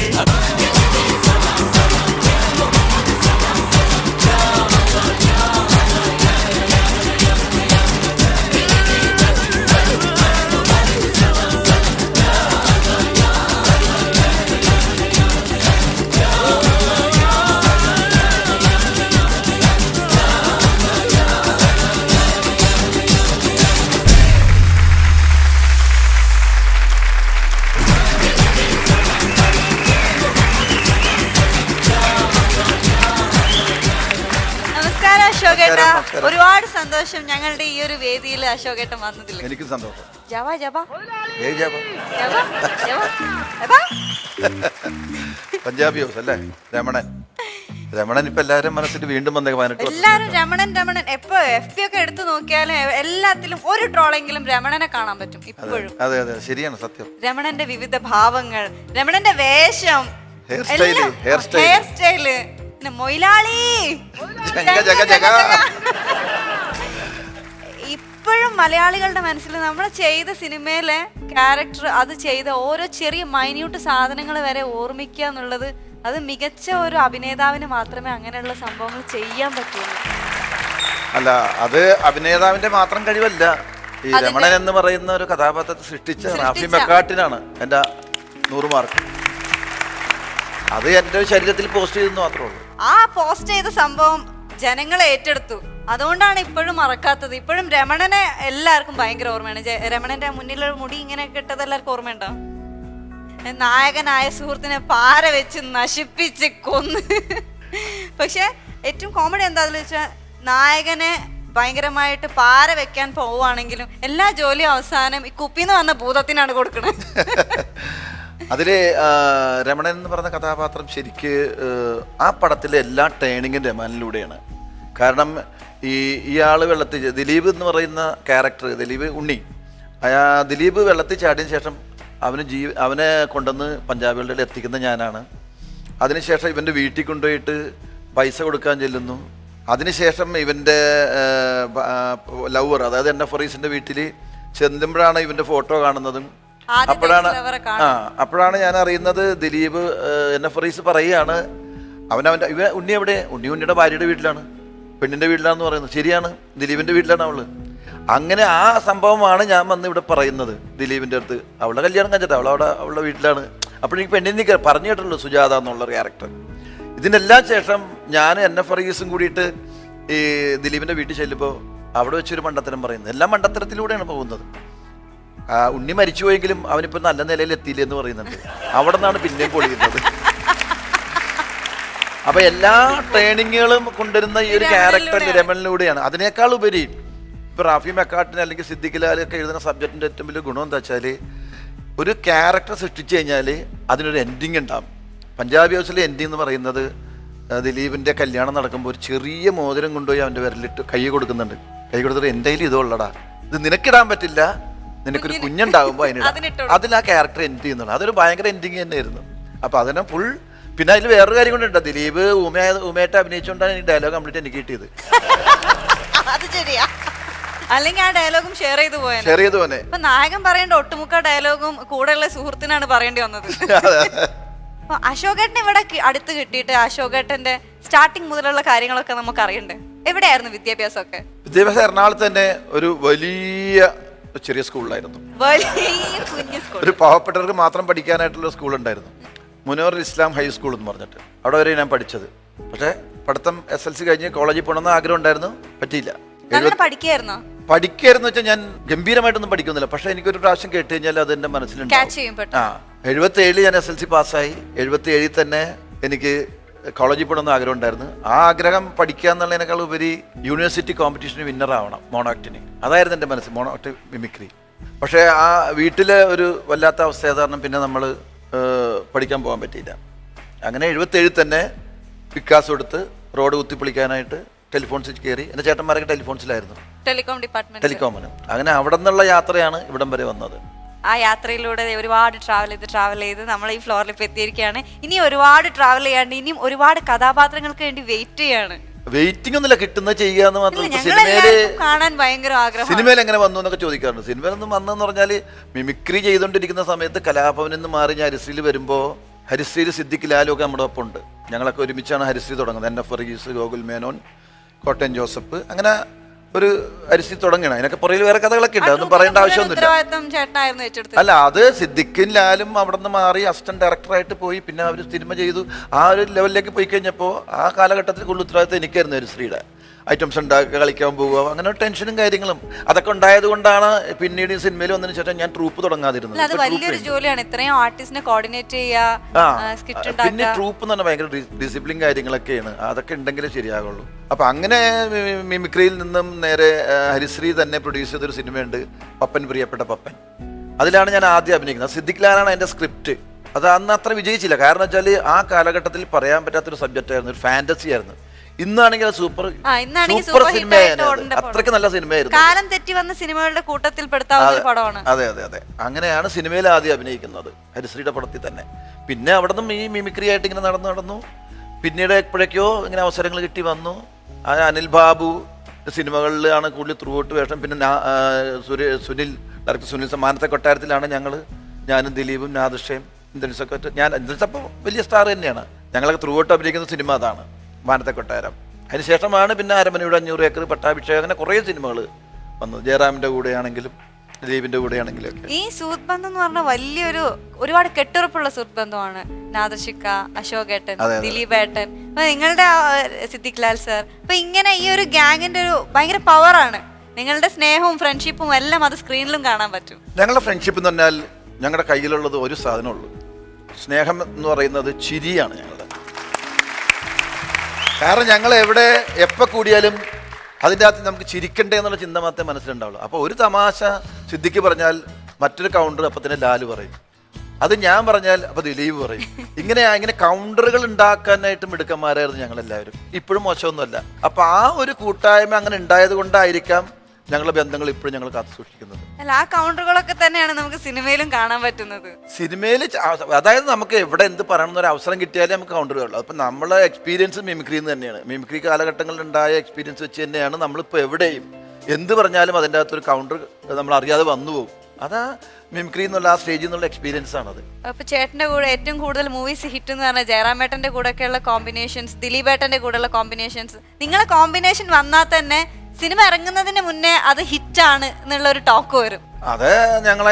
Speaker 2: നമസ്കാരം അശോകേട്ട.
Speaker 3: നമസ്കാരം.
Speaker 2: ഒരുപാട് സന്തോഷം ഞങ്ങളുടെ ഈ ഒരു വേദിയിൽ അശോകേട്ടൻ വന്നതിൽ.
Speaker 3: എനിക്കും സന്തോഷം.
Speaker 2: ജവ ജവ
Speaker 3: ഏയ് ജാബ.
Speaker 2: Java Java Java.
Speaker 3: Punjabi house അല്ലേ? രമണൻ. രമണൻ ഇപ്പൊ എല്ലാവരും മനസ്സിൽ വീണ്ടും വന്നേ 18 വർഷം.
Speaker 2: എല്ലാരും രമണൻ രമണൻ. എപ്പോ FB ഒക്കെ എടുത്തു നോക്കിയാലും എല്ലാത്തിലും ഒരു ട്രോളെങ്കിലും രമണനെ കാണാൻ പറ്റും ഇപ്പോഴും.
Speaker 3: അതെ അതെ ശരിയാണ് സത്യം.
Speaker 2: രമണന്റെ വിവിധ ഭാവങ്ങൾ, രമണന്റെ വേഷം,
Speaker 3: hair style, hair style.
Speaker 2: Hair style, പിന്നെ മൊയിലാളി
Speaker 3: ജഗ ജഗ ജഗ.
Speaker 2: ഇപ്പോഴും മലയാളികളുടെ മനസ്സിൽ നമ്മൾ ചെയ്ത സിനിമയിലെ ക്യാരക്ടർ, അത് ചെയ്ത ഓരോ ചെറിയ മൈന്യൂട്ട് സാധനങ്ങൾ വരെ ഓർമ്മിക്കുക എന്നുള്ളത് അത് മികച്ച ഒരു അഭിനേതാവിന് മാത്രമേ അങ്ങനെയുള്ള സംഭവങ്ങൾ ചെയ്യാൻ പറ്റുള്ളൂ.
Speaker 3: അല്ല, അത് അഭിനേതാവിന്റെ മാത്രം കഴിവല്ല. ഈ രമണൻ എന്ന് പറയുന്ന ഒരു കഥാപാത്രത്തെ സൃഷ്ടിച്ച റാഫി മെക്കാട്ടിനാണ് എന്റെ 100 മാർക്ക്. അത് എന്റെ ശരീരത്തിൽ പോസ്റ്റ് ചെയ്തെന്ന് മാത്രമേ ഉള്ളൂ.
Speaker 2: ആ പോസ്റ്റ് ചെയ്ത സംഭവം ജനങ്ങളെ ഏറ്റെടുത്തു. അതുകൊണ്ടാണ് ഇപ്പോഴും മറക്കാത്തത്. ഇപ്പോഴും രമണനെ എല്ലാവർക്കും ഭയങ്കര ഓർമ്മയാണ്. രമണന്റെ മുന്നിലുള്ള മുടി ഇങ്ങനെ കെട്ടത് എല്ലാവർക്കും ഓർമ്മയുണ്ടോ? നായകനായ സുഹൃത്തിനെ പാര വെച്ച് നശിപ്പിച്ച് കൊന്ന്. പക്ഷെ ഏറ്റവും കോമഡി എന്താണെന്ന് വെച്ചാൽ, നായകനെ ഭയങ്കരമായിട്ട് പാര വെക്കാൻ പോവുകയാണെങ്കിലും എല്ലാ ജോലിയും അവസാനം ഈ കുപ്പിന്ന് വന്ന ഭൂതത്തിനാണ് കൊടുക്കുന്നത്.
Speaker 3: അതില് രമണൻ എന്ന് പറഞ്ഞ കഥാപാത്രം ശരിക്ക് ആ പടത്തിലെ എല്ലാ ടേണിങ്ങിന്റെ രമനിലൂടെയാണ്. കാരണം ഇയാള് വെള്ളത്തിൽ, ദിലീപ് എന്ന് പറയുന്ന ക്യാരക്ടർ, ദിലീപ് ഉണ്ണി, ദിലീപ് വെള്ളത്തിൽ ചാടിയതിന് ശേഷം അവനെ കൊണ്ടുവന്ന് പഞ്ചാബികളുടെ എത്തിക്കുന്ന ഞാനാണ്. അതിനുശേഷം ഇവൻ്റെ വീട്ടിൽ കൊണ്ടുപോയിട്ട് പൈസ കൊടുക്കാൻ ചെല്ലുന്നു. അതിനുശേഷം ഇവൻ്റെ ലവർ, അതായത് എന്നെ ഫറീസിൻ്റെ വീട്ടിൽ ചെല്ലുമ്പോഴാണ് ഇവൻ്റെ ഫോട്ടോ കാണുന്നതും. അപ്പോഴാണ് ഞാൻ അറിയുന്നത് ദിലീപ് എന്നെ ഫറീസ് പറയുകയാണ് ഇവ ഉണ്ണി എവിടെ? ഉണ്ണിയുടെ ഭാര്യയുടെ വീട്ടിലാണ്, പെണ്ണിൻ്റെ വീട്ടിലാണെന്ന് പറയുന്നത്. ശരിയാണ്, ദിലീപിൻ്റെ വീട്ടിലാണ് അവള്. അങ്ങനെ ആ സംഭവമാണ് ഞാൻ വന്ന് ഇവിടെ പറയുന്നത് ദിലീപിൻ്റെ അടുത്ത്. അവളുടെ കല്യാണം കഴിച്ചിട്ട് അവളുടെ വീട്ടിലാണ്. അപ്പോഴെനിക്ക് പെണ്ണിനെ പറഞ്ഞു കേട്ടുള്ളൂ സുജാത എന്നുള്ള ക്യാരക്ടർ. ഇതിനെല്ലാം ശേഷം ഞാൻ എന്നെ ഫറീസും കൂടിയിട്ട് ഈ ദിലീപിൻ്റെ വീട്ടിൽ ചെല്ലുമ്പോൾ അവിടെ വെച്ചൊരു മണ്ടത്തരം പറയുന്നത്. എല്ലാ മണ്ടത്തരത്തിലൂടെയാണ് പോകുന്നത്. ഉണ്ണി മരിച്ചുപോയെങ്കിലും അവനിപ്പോൾ നല്ല നിലയിൽ എത്തിയില്ല എന്ന് പറയുന്നുണ്ട്. അവിടെ നിന്നാണ് പിന്നെയും പൊളിയുന്നത്. അപ്പൊ എല്ലാ ട്രെയിനിങ്ങുകളും കൊണ്ടുവരുന്ന ഈ ഒരു ക്യാരക്ടർ രമണിലൂടെയാണ്. അതിനേക്കാൾ ഉപരി ഇപ്പൊ റാഫി മെക്കാട്ടിന് അല്ലെങ്കിൽ സിദ്ദിഖ് ലാലൊക്കെ എഴുതുന്ന സബ്ജക്റ്റിന്റെ ഏറ്റവും വലിയ ഗുണം എന്താ വെച്ചാൽ, ഒരു ക്യാരക്ടർ സൃഷ്ടിച്ചു കഴിഞ്ഞാൽ അതിനൊരു എൻഡിങ് ഉണ്ടാവും. പഞ്ചാബി ഹൗസിലെ എൻഡിങ് എന്ന് പറയുന്നത് ദിലീപിന്റെ കല്യാണം നടക്കുമ്പോൾ ഒരു ചെറിയ മോതിരം കൊണ്ടുപോയി അവന്റെ വിരലിട്ട് കൈ കൊടുക്കുന്നുണ്ട്. കൈ കൊടുത്തിട്ട് എൻ്റെ കയ്യിൽ ഇതുള്ളടാ, ഇത് നിനക്കിടാൻ പറ്റില്ല, നിനക്കൊരു കുഞ്ഞുണ്ടാകുമ്പോൾ അതിനിടാം. അതിൽ ആ ക്യാരക്ടർ എൻഡ് ചെയ്യുന്നുണ്ട്. അതൊരു ഭയങ്കര എൻഡിങ് തന്നെയായിരുന്നു. അപ്പൊ അതിനെ ഫുൾ. പിന്നെ അതിൽ വേറൊരു കാര്യം കൊണ്ടുണ്ടോ, ദിലീപ് ഉമയായിട്ട് അഭിനയിച്ചുകൊണ്ടാണ് ഈ ഡയലോഗ് കംപ്ലീറ്റ് എനിക്ക് കിട്ടിയത്.
Speaker 2: അത് ശരിയാ, അല്ലെങ്കിൽ ആ ഡയലോഗും ഷെയർ ചെയ്തു പോയെ. ഇപ്പൊ നായകൻ പറയേണ്ട ഒട്ടുമുക്ക ഡയലോഗും കൂടെയുള്ള സുഹൃത്തിനാണ് പറയേണ്ടി വന്നത്. അപ്പൊ അശോകേട്ടനെ ഇവിടെ അടുത്ത് കിട്ടിയിട്ട് അശോകേട്ടന്റെ സ്റ്റാർട്ടിങ് മുതലുള്ള കാര്യങ്ങളൊക്കെ നമുക്ക് അറിയണ്ടേ? എവിടെയായിരുന്നു വിദ്യാഭ്യാസമൊക്കെ?
Speaker 3: വിദ്യാഭ്യാസം എറണാകുളത്ത് തന്നെ ഒരു വലിയ ചെറിയ സ്കൂളിലായിരുന്നു.
Speaker 2: വലിയ കുഞ്ഞു സ്കൂൾ.
Speaker 3: ഒരു പാവപ്പെട്ടവർക്ക് മാത്രം പഠിക്കാനായിട്ടുള്ള സ്കൂൾ ഉണ്ടായിരുന്നു, മുനവർ ഇസ്ലാം ഹൈസ്കൂൾ എന്ന് പറഞ്ഞിട്ട്. അവിടെ വരെ ഞാൻ പഠിച്ചത്. പക്ഷേ പഠിത്തം SLC കഴിഞ്ഞ് കോളേജിൽ പോകണമെന്ന് ആഗ്രഹം ഉണ്ടായിരുന്നു, പറ്റിയില്ല.
Speaker 2: പഠിക്കായിരുന്നോ?
Speaker 3: പഠിക്കായിരുന്നു വെച്ചാൽ ഞാൻ ഗംഭീരമായിട്ടൊന്നും പഠിക്കുന്നില്ല, പക്ഷെ എനിക്കൊരു പ്രാവശ്യം കേട്ട് കഴിഞ്ഞാൽ അത് എന്റെ മനസ്സിലുണ്ട്. 77 ഞാൻ SLC പാസ്സായി. 77 തന്നെ എനിക്ക് കോളേജിൽ പോകണമെന്ന് ആഗ്രഹം ഉണ്ടായിരുന്നു. ആ ആഗ്രഹം പഠിക്കുക എന്നുള്ളതിനേക്കാൾ ഉപരി യൂണിവേഴ്സിറ്റി കോമ്പറ്റീഷന് വിന്നർ ആവണം, മോണോആക്ടിന്. അതായിരുന്നു എൻ്റെ മനസ്സ്, മോണോആക്ട് മിമിക്രി. പക്ഷേ ആ വീട്ടിലെ ഒരു വല്ലാത്ത അവസ്ഥ കാരണം പിന്നെ നമ്മൾ പഠിക്കാൻ പോകാൻ പറ്റിയില്ല. അങ്ങനെ 77 തന്നെ വിക്കാസ് കൊടുത്ത് റോഡ് കുത്തിപ്പൊളിക്കാനായിട്ട് ടെലിഫോൺ സ്വിച്ച് കയറി. എൻ്റെ ചേട്ടന്മാരൊക്കെ ടെലിഫോൺസിലായിരുന്നു,
Speaker 2: ടെലികോം ഡിപ്പാർട്ട്മെന്റ്,
Speaker 3: ടെലികോമിന്. അങ്ങനെ അവിടെ നിന്നുള്ള യാത്രയാണ് ഇവിടം വരെ വന്നത്.
Speaker 2: ആ യാത്രയിലൂടെ ഒരുപാട് ട്രാവൽ ചെയ്ത് നമ്മൾ ഈ ഫ്ലോറിൽ ഇപ്പൊ എത്തിയിരിക്കുകയാണ്. ഇനി ഒരുപാട് ട്രാവൽ ചെയ്യാണ്ട് ഇനിയും ഒരുപാട് കഥാപാത്രങ്ങൾക്ക് വേണ്ടി വെയിറ്റ് ചെയ്യാണ്.
Speaker 3: വെയിറ്റിംഗ് ഒന്നുമില്ല, കിട്ടുന്നത് ചെയ്യാന്ന് മാത്രമല്ല.
Speaker 2: കാണാൻ ഭയങ്കര ആഗ്രഹം.
Speaker 3: സിനിമയിൽ എങ്ങനെ വന്നു എന്നൊക്കെ ചോദിക്കാറുണ്ട്. സിനിമയിലൊന്നും വന്നെന്ന് പറഞ്ഞാൽ മിമിക്രി ചെയ്തുകൊണ്ടിരിക്കുന്ന സമയത്ത് കലാഭവനിൽ നിന്ന് മാറി ഞാൻ ഹരിശ്രീയിൽ വരുമ്പോൾ ഹരിശ്രീയിൽ സിദ്ദിഖ് ലാലൊക്കെ നമ്മുടെ ഒപ്പം ഉണ്ട്. ഞങ്ങളൊക്കെ ഒരുമിച്ചാണ് ഹരിശ്രീ തുടങ്ങുന്നത്. NF വർഗീസ്, ഗോകുൽ മേനോൻ, കോട്ടയം ജോസഫ്, അങ്ങനെ ഒരു ഹരിശ്രീ തുടങ്ങണം. അതിനൊക്കെ പുറകിൽ വേറെ കഥകളൊക്കെ ഉണ്ട്, അതൊന്നും പറയേണ്ട ആവശ്യമൊന്നുമില്ല. അല്ല, അത് സിദ്ദിഖും ലാലും അവിടെ നിന്ന് മാറി അസിസ്റ്റന്റ് ഡയറക്ടറായിട്ട് പോയി. പിന്നെ അവർ സിനിമ ചെയ്തു. ആ ഒരു ലെവലിലേക്ക് പോയി കഴിഞ്ഞപ്പോൾ ആ കാലഘട്ടത്തിൽ കൂടുതൽ ഉത്തരവാദിത്തം എനിക്കായിരുന്നു ഹരിശ്രീയുടെ. ഐറ്റംസ് ഉണ്ടാക്കുക, കളിക്കാൻ പോവുക, അങ്ങനെ ടെൻഷനും കാര്യങ്ങളും അതൊക്കെ ഉണ്ടായത് കൊണ്ടാണ് പിന്നീട് ഈ സിനിമയിൽ വന്നതിന് ശേഷം ഞാൻ ട്രൂപ്പ് തുടങ്ങാതിരുന്നത്.
Speaker 2: അത് വലിയൊരു ജോലിയാണ്, ഇത്രയും ആർട്ടിസ്റ്റിനെ കോർഡിനേറ്റ് ചെയ്യുക.
Speaker 3: പിന്നെ ട്രൂപ്പ് എന്ന് പറഞ്ഞാൽ ഭയങ്കര ഡിസിപ്ലിൻ കാര്യങ്ങളൊക്കെയാണ്, അതൊക്കെ ഉണ്ടെങ്കിലേ ശരിയാകുള്ളൂ. അപ്പൊ അങ്ങനെ മിമിക്രിയിൽ നിന്നും നേരെ ഹരിശ്രീ തന്നെ പ്രൊഡ്യൂസ് ചെയ്തൊരു സിനിമയുണ്ട്, പപ്പൻ, പ്രിയപ്പെട്ട പപ്പൻ. അതിലാണ് ഞാൻ ആദ്യം അഭിനയിക്കുന്നത്. സിദ്ദിഖ് ലാലാണ് അതിന്റെ സ്ക്രിപ്റ്റ്. അത് അന്ന് അത്ര വിജയിച്ചില്ല, കാരണം വെച്ചാൽ ആ കാലഘട്ടത്തിൽ പറയാൻ പറ്റാത്തൊരു സബ്ജക്റ്റ് ആയിരുന്നു, ഒരു ഫാന്റസി ആയിരുന്നു. ഇന്നാണെങ്കിൽ സൂപ്പർ സിനിമയായിരുന്നു, അത്രയ്ക്ക് നല്ല സിനിമയായിരുന്നു.
Speaker 2: കാലം തെറ്റി വന്ന സിനിമകളുടെ കൂട്ടത്തിൽ പെടുത്താവുന്ന പടമാണ്.
Speaker 3: അതെ അതെ അതെ. അങ്ങനെയാണ് സിനിമയിൽ ആദ്യം അഭിനയിക്കുന്നത്, ഹരിശ്രീയുടെ പടത്തിൽ തന്നെ. പിന്നെ അവിടെ നിന്നും ഈ മിമിക്രി ആയിട്ട് ഇങ്ങനെ നടന്നു. പിന്നീട് എപ്പോഴേക്കോ ഇങ്ങനെ അവസരങ്ങൾ കിട്ടി വന്നു. അനിൽ ബാബു സിനിമകളിലാണ് കൂടുതൽ ത്രൂ ഔട്ട് വേഷം. പിന്നെ സുനിൽ ഡയറക്ടർ സുനിൽ മാനത്തെ കൊട്ടാരത്തിലാണ് ഞാനും ദിലീപും നാദിർഷയും ഇന്ദ്രൻസൊക്കെ. ഇന്ദ്രൻസ് അപ്പോൾ വലിയ സ്റ്റാർ തന്നെയാണ്. ഞങ്ങളൊക്കെ ത്രൂ ഔട്ട് അഭിനയിക്കുന്ന സിനിമ അതാണ്, മാനത്തെ കൊട്ടാരം. അതിനുശേഷമാണ് പിന്നെ അരമനയുടെ 500 ഏക്കർ, പട്ടാഭിഷേകം, അങ്ങനെ കുറേ സിനിമകൾ വന്നത്. ജയറാമിന്റെ കൂടെയാണെങ്കിലും ദിലീപിന്റെ കൂടെയാണെങ്കിലും.
Speaker 2: ഈ സുഹൃത്ത് ബന്ധം എന്ന് പറഞ്ഞാൽ വലിയൊരു ഒരുപാട് കെട്ടുറപ്പുള്ള സുഹൃത്ത് ബന്ധമാണ്. നാദർഷിക്ക, അശോകേട്ടൻ, ദിലീപേട്ടൻ, നിങ്ങളുടെ സിദ്ദിഖ് ലാൽ സർ. അപ്പൊ ഇങ്ങനെ ഈ ഒരു ഗ്യാങ്ങിന്റെ ഒരു ഭയങ്കര പവറാണ്. നിങ്ങളുടെ സ്നേഹവും ഫ്രണ്ട്ഷിപ്പും എല്ലാം അത് സ്ക്രീനിലും കാണാൻ പറ്റും.
Speaker 3: ഞങ്ങളുടെ ഫ്രണ്ട്ഷിപ്പ് എന്ന് പറഞ്ഞാൽ ഞങ്ങളുടെ കയ്യിലുള്ളത് ഒരു സാധനമുള്ളൂ, സ്നേഹം എന്ന് പറയുന്നത് ചിരിയാണ് ഞങ്ങളുടെ. കാരണം ഞങ്ങൾ എപ്പോൾ കൂടിയാലും അതിൻ്റെ അകത്ത് നമുക്ക് ചിരിക്കണ്ടേ എന്നുള്ള ചിന്ത മാത്രമേ മനസ്സിലുണ്ടാവുള്ളൂ. അപ്പോൾ ഒരു തമാശ സിദ്ദിഖ് പറഞ്ഞാൽ മറ്റൊരു കൗണ്ടർ അപ്പം തന്നെ ലാല് പറയും, അത് ഞാൻ പറഞ്ഞാൽ അപ്പോൾ ദിലീപ് പറയും. ഇങ്ങനെ കൗണ്ടറുകൾ ഉണ്ടാക്കാനായിട്ട് മിടുക്കന്മാരായിരുന്നു ഞങ്ങളെല്ലാവരും. ഇപ്പോഴും മോശമൊന്നുമല്ല. അപ്പോൾ ആ ഒരു കൂട്ടായ്മ അങ്ങനെ ഉണ്ടായത് കൊണ്ടായിരിക്കാം ഞങ്ങളുടെ ബന്ധങ്ങൾ ഇപ്പോഴും ഞങ്ങൾ കാത്തു സൂക്ഷിക്കുന്നത്.
Speaker 2: അല്ല, ആ കൗണ്ടറുകളൊക്കെ തന്നെയാണ് നമുക്ക് സിനിമയിലും കാണാൻ പറ്റുന്നത്.
Speaker 3: സിനിമയിൽ അതായത് നമുക്ക് എവിടെ എന്ത് പറയണമെന്നൊരു അവസരം കിട്ടിയാലേ നമുക്ക് കൗണ്ടറുകളുള്ളൂ. അപ്പം നമ്മളെ എക്സ്പീരിയൻസ് മിമിക്രി തന്നെയാണ്. മിമിക്രി കാലഘട്ടങ്ങളിൽ ഉണ്ടായ എക്സ്പീരിയൻസ് വെച്ച് തന്നെയാണ് നമ്മളിപ്പോൾ എവിടെയും എന്ത് പറഞ്ഞാലും അതിൻ്റെ അകത്തൊരു കൗണ്ടർ നമ്മൾ അറിയാതെ വന്നു പോകും. അതാ മിമിക്രി എന്നുള്ള ആ സ്റ്റേജിൽ നിന്നുള്ള എക്സ്പീരിയൻസ് ആണത്.
Speaker 2: അപ്പൊ ചേട്ടന്റെ കൂടെ ഏറ്റവും കൂടുതൽ മൂവീസ് ഹിറ്റ് എന്ന് പറഞ്ഞാൽ ജയറാമേട്ടന്റെ കൂടെയൊക്കെയുള്ള കോമ്പിനേഷൻസ്, ദിലീപേട്ടന്റെ കൂടെയുള്ള കോമ്പിനേഷൻസ്. നിങ്ങളെ കോമ്പിനേഷൻ വന്നാൽ തന്നെ സിനിമ ഇറങ്ങുന്നതിന് മുന്നേ അത് ഹിറ്റാണ് എന്നുള്ള ഒരു ടോക്ക് വരും.
Speaker 3: അത് ഞങ്ങൾ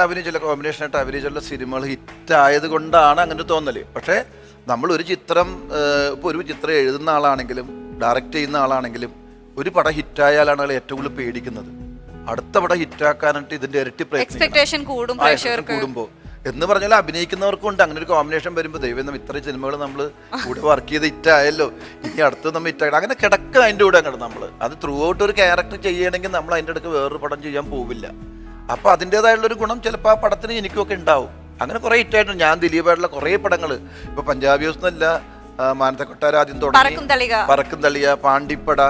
Speaker 3: അഭിനയിച്ചുള്ള കോമ്പിനേഷനായിട്ട് അഭിനയിച്ചുള്ള സിനിമകൾ ഹിറ്റ് ആയത് കൊണ്ടാണ് അങ്ങനെ തോന്നല്. പക്ഷേ നമ്മൾ ഒരു ചിത്രം ഇപ്പോൾ ഒരു ചിത്രം എഴുതുന്ന ആളാണെങ്കിലും ഡയറക്റ്റ് ചെയ്യുന്ന ആളാണെങ്കിലും ഒരു പടം ഹിറ്റായാലാണ് ആൾ ഏറ്റവും കൂടുതൽ പേടിക്കുന്നത്. അടുത്ത പടം ഹിറ്റാക്കാനായിട്ട് ഇതിന്റെ ഇരട്ടി
Speaker 2: പ്രയത്നം
Speaker 3: കൂടുമ്പോൾ എന്ന് പറഞ്ഞാൽ അഭിനയിക്കുന്നവർക്കും ഉണ്ട്. അങ്ങനെ ഒരു കോമ്പിനേഷൻ വരുമ്പോൾ ദൈവം ഇത്രയും സിനിമകൾ നമ്മൾ കൂടെ വർക്ക് ചെയ്ത് ഹിറ്റായല്ലോ, ഇനി അടുത്ത് നമ്മൾ ഹിറ്റാക്കണം, അങ്ങനെ കിടക്കുക അതിൻ്റെ കൂടെ അങ്ങോട്ട് നമ്മൾ. അത് ത്രൂ ഔട്ട് ഒരു ക്യാരക്ടർ ചെയ്യണമെങ്കിൽ നമ്മൾ അതിൻ്റെ അടുക്ക് വേറൊരു പടം ചെയ്യാൻ പോവില്ല. അപ്പോൾ അതിൻ്റെതായുള്ളൊരു ഗുണം ചിലപ്പോൾ ആ പടത്തിന് എനിക്കൊക്കെ ഉണ്ടാവും. അങ്ങനെ കുറേ ഹിറ്റായിട്ടുണ്ട്. ഞാൻ ദിലീപായിട്ടുള്ള കുറേ പടങ്ങൾ, ഇപ്പോൾ പഞ്ചാബി ഹൗസ് എന്നല്ല, മാനത്തെ കൊട്ടാരം ആദ്യം തുടങ്ങി, പറക്കും തളിക, പാണ്ടിപ്പട,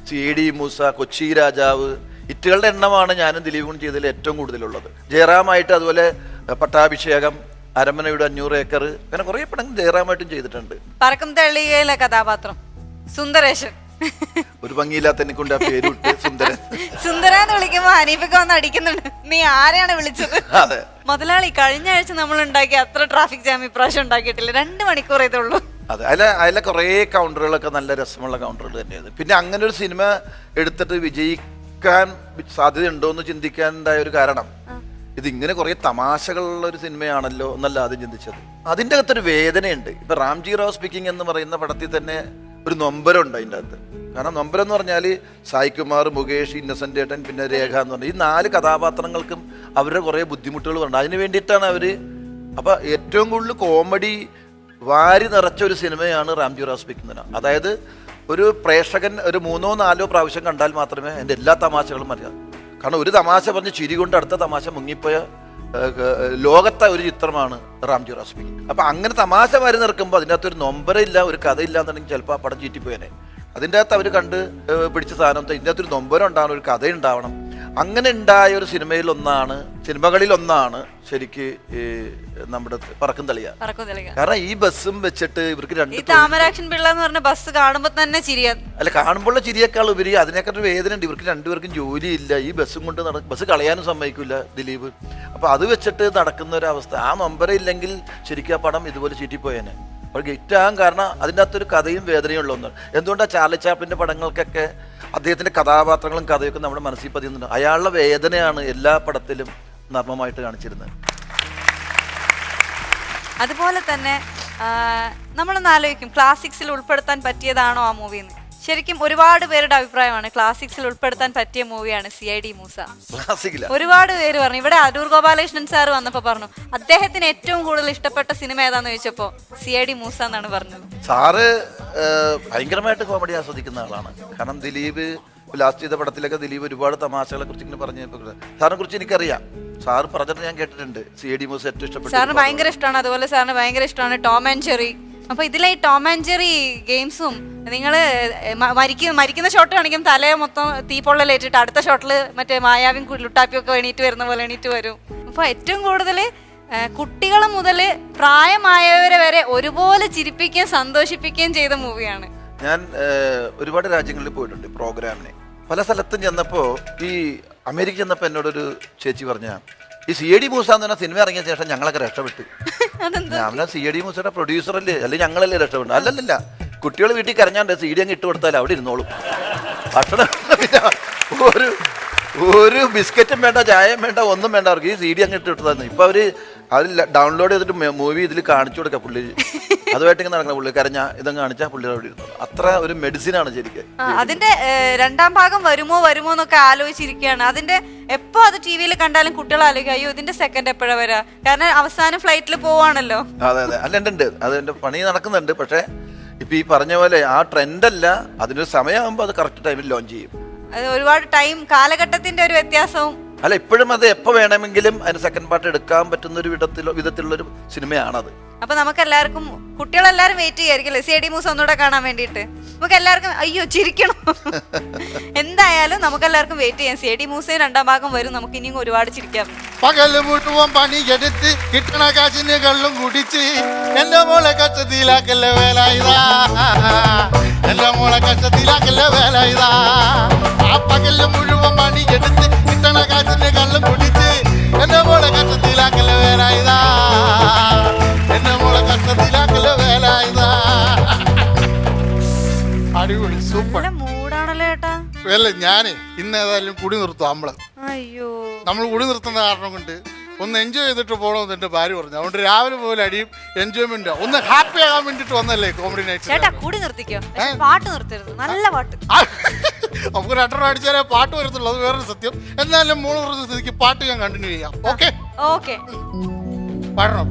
Speaker 3: CID മൂസ, കൊച്ചി രാജാവ്, ഹിറ്റുകളുടെ എണ്ണമാണ് ഞാനും ദിലീപും ചെയ്തതിൽ ഏറ്റവും കൂടുതലുള്ളത്. ജയറാമായിട്ട് അതുപോലെ പട്ടാഭിഷേകം, അരമനയുടെ 500 ഏക്കർ, അങ്ങനെ കുറെ പടങ്ങൾ ജയറാമായിട്ടും ചെയ്തിട്ടുണ്ട്.
Speaker 2: പറക്കും തളികയിലെ കഥാപാത്രം സുന്ദരേശൻ,
Speaker 3: ഒരു ഭംഗിയില്ലാത്ത എന്നെ കൊണ്ട് ആ പേര് സുന്ദരൻ.
Speaker 2: സുന്ദരൻ എന്ന് വിളിക്കുമ്പോ ഹനീഫൊക്കെ വന്ന് അടിക്കുന്നുണ്ട്, നീ ആരെയാണ് വിളിച്ചത്?
Speaker 3: അതെ.
Speaker 2: മുതലാളി കഴിഞ്ഞ ആഴ്ച നമ്മൾ ഉണ്ടാക്കിയ അത്ര ട്രാഫിക് ജാം ഇപ്രാവശ്യം ഉണ്ടാക്കിയിട്ടില്ല. 2 മണിക്കൂർ ഇതുള്ളൂ.
Speaker 3: അതെ, അതിലെ കുറേ കൗണ്ടറുകളൊക്കെ നല്ല രസമുള്ള കൗണ്ടറുകൾ തന്നെയാണ്. പിന്നെ അങ്ങനെ ഒരു സിനിമ എടുത്തിട്ട് വിജയിക്കാൻ സാധ്യതയുണ്ടോ എന്ന് ചിന്തിക്കാൻ ഉണ്ടായ ഒരു കാരണം ഇതിങ്ങനെ കുറേ തമാശകളുള്ള ഒരു സിനിമയാണല്ലോ എന്നല്ല ആദ്യം ചിന്തിച്ചത്. അതിൻ്റെ അകത്തൊരു വേദനയുണ്ട്. ഇപ്പൊ റാംജി റാവ് സ്പീക്കിംഗ് എന്ന് പറയുന്ന പടത്തിൽ തന്നെ ഒരു നൊമ്പരമുണ്ട് അതിൻ്റെ അകത്ത്. കാരണം നൊമ്പരം എന്ന് പറഞ്ഞാൽ സായികുമാർ, മുകേഷ്, ഇന്നസെന്റ് ഏട്ടൻ, പിന്നെ രേഖ എന്ന് പറഞ്ഞാൽ ഈ 4 കഥാപാത്രങ്ങൾക്കും അവരുടെ കുറേ ബുദ്ധിമുട്ടുകൾ ഉണ്ട്. അതിന് വേണ്ടിയിട്ടാണ് അവര്. അപ്പൊ ഏറ്റവും കൂടുതൽ കോമഡി വാരി നിറച്ച ഒരു സിനിമയാണ് റാംജി റാവ് സ്പീക്കിംഗ്. അതായത് ഒരു പ്രേക്ഷകൻ ഒരു 3-4 പ്രാവശ്യം കണ്ടാൽ മാത്രമേ എൻ്റെ എല്ലാ തമാശകളും അറിയാം. കാരണം ഒരു തമാശ പറഞ്ഞ് ചിരി കൊണ്ട് അടുത്ത തമാശ മുങ്ങിപ്പോയ ലോകത്തെ ഒരു ചിത്രമാണ് റാംജി റാവ് സ്പീക്കിംഗ്. അപ്പൊ അങ്ങനെ തമാശ വാരി നിറക്കുമ്പോൾ അതിൻ്റെ അകത്ത് ഒരു നൊമ്പരമില്ല, ഒരു കഥയില്ല എന്നുണ്ടെങ്കിൽ ചിലപ്പോൾ ആ പടം ചീറ്റിപ്പോയനെ. അതിൻ്റെ അകത്ത് അവർ കണ്ട് പിടിച്ച സാധനം ഇതിൻ്റെ അകത്തൊരു നൊമ്പരം ഉണ്ടാവണം, ഒരു കഥ ഉണ്ടാവണം. അങ്ങനെ ഉണ്ടായ ഒരു സിനിമകളിൽ ഒന്നാണ് ശരിക്ക് നമ്മുടെ പറക്കും തളിക. കാരണം ഈ ബസ്സും വെച്ചിട്ട് ഇവർക്ക്
Speaker 2: താമരാക്ഷൻ പിള്ള എന്ന് പറഞ്ഞ ബസ് കാണുമ്പോൾ തന്നെ ചിരിയാ.
Speaker 3: അല്ല, കാണുമ്പോഴുള്ള ചിരിയേക്കാൾ ഉപരി അതിനേക്കാൾ വേദന ഉണ്ട്. ഇവർക്ക് 2 പേർക്കും ജോലിയില്ല, ഈ ബസ്സും കൊണ്ട് ബസ് കളയാനും സമ്മതിക്കില്ല ദിലീപ്. അപ്പൊ അത് വെച്ചിട്ട് നടക്കുന്ന ഒരു അവസ്ഥ. ആ നൊമ്പരം ഇല്ലെങ്കിൽ ശരിക്കും ആ പടം ഇതുപോലെ ചീറ്റിപ്പോയേനെ. അപ്പോൾ ഗിറ്റാകാൻ കാരണം അതിൻ്റെ അകത്തൊരു കഥയും വേദനയും ഉള്ള ഒന്നാണ്. എന്തുകൊണ്ടാണ് ചാർലി ചാപ്ലിൻ്റെ പടങ്ങൾക്കൊക്കെ അദ്ദേഹത്തിൻ്റെ കഥാപാത്രങ്ങളും കഥയൊക്കെ നമ്മുടെ മനസ്സിൽ പതിയുന്നുണ്ട്. അയാളുടെ വേദനയാണ് എല്ലാ പടത്തിലും നർമ്മമായിട്ട് കാണിച്ചിരുന്നത്.
Speaker 2: അതുപോലെ തന്നെ നമ്മളൊന്ന് ആലോചിക്കും, ക്ലാസിക്സിൽ ഉൾപ്പെടുത്താൻ പറ്റിയതാണോ ആ മൂവിന്ന്. ശരിക്കും ഒരുപാട് പേരുടെ അഭിപ്രായമാണ് ക്ലാസിക്സിൽ ഉൾപ്പെടുത്താൻ പറ്റിയ മൂവിയാണ് CID മൂസ. ഒരുപാട് പേര് പറഞ്ഞു. ഇവിടെ അടൂർ ഗോപാലകൃഷ്ണൻ സാർ വന്നപ്പോ പറഞ്ഞു അദ്ദേഹത്തിന് ഏറ്റവും കൂടുതൽ ഇഷ്ടപ്പെട്ട സിനിമ ഏതാന്ന് ചോദിച്ചപ്പോ CID മൂസ എന്നാണ് പറഞ്ഞത്.
Speaker 3: സാറ് ഭയങ്കരമായിട്ട് കോമഡി ആസ്വദിക്കുന്ന ആളാണ്. കാരണം ദിലീപ് ലാസ്റ്റ് ചെയ്ത പടത്തിലൊക്കെ ദിലീപ് ഒരുപാട് തമാശകളെ കുറിച്ച് ഇങ്ങനെ പറഞ്ഞു. സാറിനെ കുറിച്ച് എനിക്കറിയാം, സാറ് പറഞ്ഞിട്ട് ഞാൻ കേട്ടിട്ടുണ്ട്. CID മൂസ ഏറ്റവും ഇഷ്ടപ്പെട്ടു.
Speaker 2: സാറിന് ഭയങ്കര ഇഷ്ടമാണ്. അതുപോലെ സാറിന് ഭയങ്കര ഇഷ്ടമാണ് ടോം ആൻഡ് ജെറി. അപ്പൊ ഇതിലെ ഈ ടോം ആൻഡ് ജെറി ഗെയിംസും നിങ്ങള് മരിക്കുന്ന ഷോട്ട് കാണിക്കും, തലയെ മൊത്തം തീപ്പൊള്ളലേറ്റിട്ട് അടുത്ത ഷോട്ടില് മറ്റേ മായാവിയും ലുട്ടാപ്പിയും ഒക്കെ എണീറ്റ് വരുന്ന പോലെ എണീറ്റ് വരും. അപ്പൊ ഏറ്റവും കൂടുതൽ കുട്ടികൾ മുതൽ പ്രായമായവരെ വരെ ഒരുപോലെ ചിരിപ്പിക്കുകയും സന്തോഷിപ്പിക്കുകയും ചെയ്ത മൂവിയാണ്.
Speaker 3: ഞാൻ ഒരുപാട് രാജ്യങ്ങളിൽ പോയിട്ടുണ്ട് പ്രോഗ്രാമിന്. പല സ്ഥലത്തും ചെന്നപ്പോൾ ഈ അമേരിക്ക ചെന്നപ്പോൾ എന്നോടൊരു ചേച്ചി പറഞ്ഞ ഈ CID മൂസ എന്ന് പറഞ്ഞ സിനിമ ഇറങ്ങിയ ശേഷം ഞങ്ങളൊക്കെ രക്ഷപ്പെട്ടു. ഞാൻ CID മൂസയുടെ പ്രൊഡ്യൂസറല്ലേ, അല്ലെങ്കിൽ ഞങ്ങളല്ലേ രക്ഷപ്പെട്ടു? അല്ലല്ല, കുട്ടികൾ വീട്ടിൽ കരഞ്ഞാണ്ട് CD അങ്ങ് ഇട്ട് കൊടുത്താൽ അവിടെ ഇരുന്നോളും. ഭക്ഷണം ഒരു ബിസ്ക്കറ്റും വേണ്ട, ചായയും വേണ്ട, ഒന്നും വേണ്ട. അവർക്ക് ഈ CD അങ്ങ് ഇട്ട് കൊടുത്തായിരുന്നു. ഇപ്പൊ അവര് ഡൗൺലോഡ് ചെയ്തിട്ട് മൂവി ഇതിൽ കാണിച്ചു കൊടുക്കുക. പുള്ളി അതുമായിട്ട് ഇങ്ങനെ നടക്കണം. പുള്ളി കരഞ്ഞ ഇതും കാണിച്ചാൽ പുള്ളി അവിടെ ഇരുന്നു. അത്ര ഒരു മെഡിസിനാണ് ശരിക്കും.
Speaker 2: അതിന്റെ 2ാം ഭാഗം വരുമോ എന്നൊക്കെ ആലോചിച്ചിരിക്കുകയാണ്. അതിന്റെ എപ്പോ അത് TV-യിൽ കണ്ടാലും കുട്ടികൾ ആലോചിക്കും, അയ്യോ ഇതിന്റെ സെക്കൻഡ് എപ്പോഴാ വരാ, കാരണം അവസാനം ഫ്ലൈറ്റിൽ പോവാണല്ലോ.
Speaker 3: അതെ, അല്ല ഉണ്ട്, അതിന്റെ പണി നടക്കുന്നുണ്ട്. പക്ഷെ ഇപ്പൊ ഈ പറഞ്ഞ പോലെ ആ ട്രെൻഡല്ല, അതിനൊരു സമയമാകുമ്പോൾ അത് കറക്റ്റ് ടൈമിൽ ലോഞ്ച് ചെയ്യും.
Speaker 2: അത് ഒരുപാട് കാലഘട്ടത്തിന്റെ ഒരു വ്യത്യാസവും.
Speaker 3: അല്ല, ഇപ്പോഴും അത് എപ്പോൾ വേണമെങ്കിലും അതിന് സെക്കൻഡ് പാർട്ട് എടുക്കാൻ പറ്റുന്ന ഒരു വിധത്തിലുള്ളൊരു സിനിമയാണത്.
Speaker 2: അപ്പൊ നമുക്കെല്ലാവർക്കും, കുട്ടികളെല്ലാരും വെയിറ്റ് ചെയ്യായിരിക്കല്ലേ CID മൂസ ഒന്നുകൂടെ കാണാൻ വേണ്ടിയിട്ട്. നമുക്ക് എല്ലാവർക്കും അയ്യോ ചിരിക്കണം. എന്തായാലും നമുക്കെല്ലാവർക്കും വെയിറ്റ് ചെയ്യാം. CID മൂസയും 2ാം ഭാഗം വരും. നമുക്ക് ഇനിയും ഒരുപാട് ചിരിക്കാം.
Speaker 5: പകല് മുഴുവൻ പണിയെടുത്ത് കിട്ടണ കാശിന് കള്ളും കുടിച്ച് എന്റെ മോളെ കഷ്ടത്തിലാക്കല്ല വേല ഇതാ, എന്റെ മോളെ കഷ്ടത്തിലാക്കല്ല വേല ഇതാ. ആ പകല് മുഴുവൻ പണിയെടുത്ത് കിട്ടണ കാശിന് കള്ളും കുടിച്ച് എന്റെ മോളെ കഷ്ടത്തിലാക്കല്ല വേല ഇതാ, എന്റെ മോളെ കഷ്ടത്തിലാക്കല്ല വേല ഇതാ. അടിപൊളി, സൂപ്പർ
Speaker 2: മൂടാണല്ലോ ചേട്ടാ.
Speaker 5: അല്ല, ഞാന് ഇന്ന് ഏതായാലും കുടി നിർത്തും.
Speaker 2: അയ്യോ,
Speaker 5: നമ്മൾ കുടി നിർത്തുന്ന കാരണം കൊണ്ട് ഒന്ന് എൻജോയ് ചെയ്തിട്ട് പോകണമെന്ന് എന്റെ ഭാര്യ പറഞ്ഞു. അതുകൊണ്ട് രാവിലെ പോലെ അടിയും എൻജോയ്മെന്റ് ഒന്ന് ഹാപ്പി ആകാൻ വേണ്ടിട്ട് വന്നല്ലേ കോമഡി നൈറ്റ്.
Speaker 2: ചേട്ടാ കൂടി നിർത്തിക്കോ, പാട്ട് നിർത്തരുത്. നല്ല പാട്ട്.
Speaker 5: നമുക്ക് 2 അടിച്ചാലേ പാട്ട് വരത്തുള്ളൂ, അത് വേറൊരു സത്യം. എന്നാലും മോള് പറഞ്ഞ സ്ഥിതിക്ക് പാട്ട് ഞാൻ കണ്ടിന്യൂ ചെയ്യാം. ഓക്കെ, പാടണം.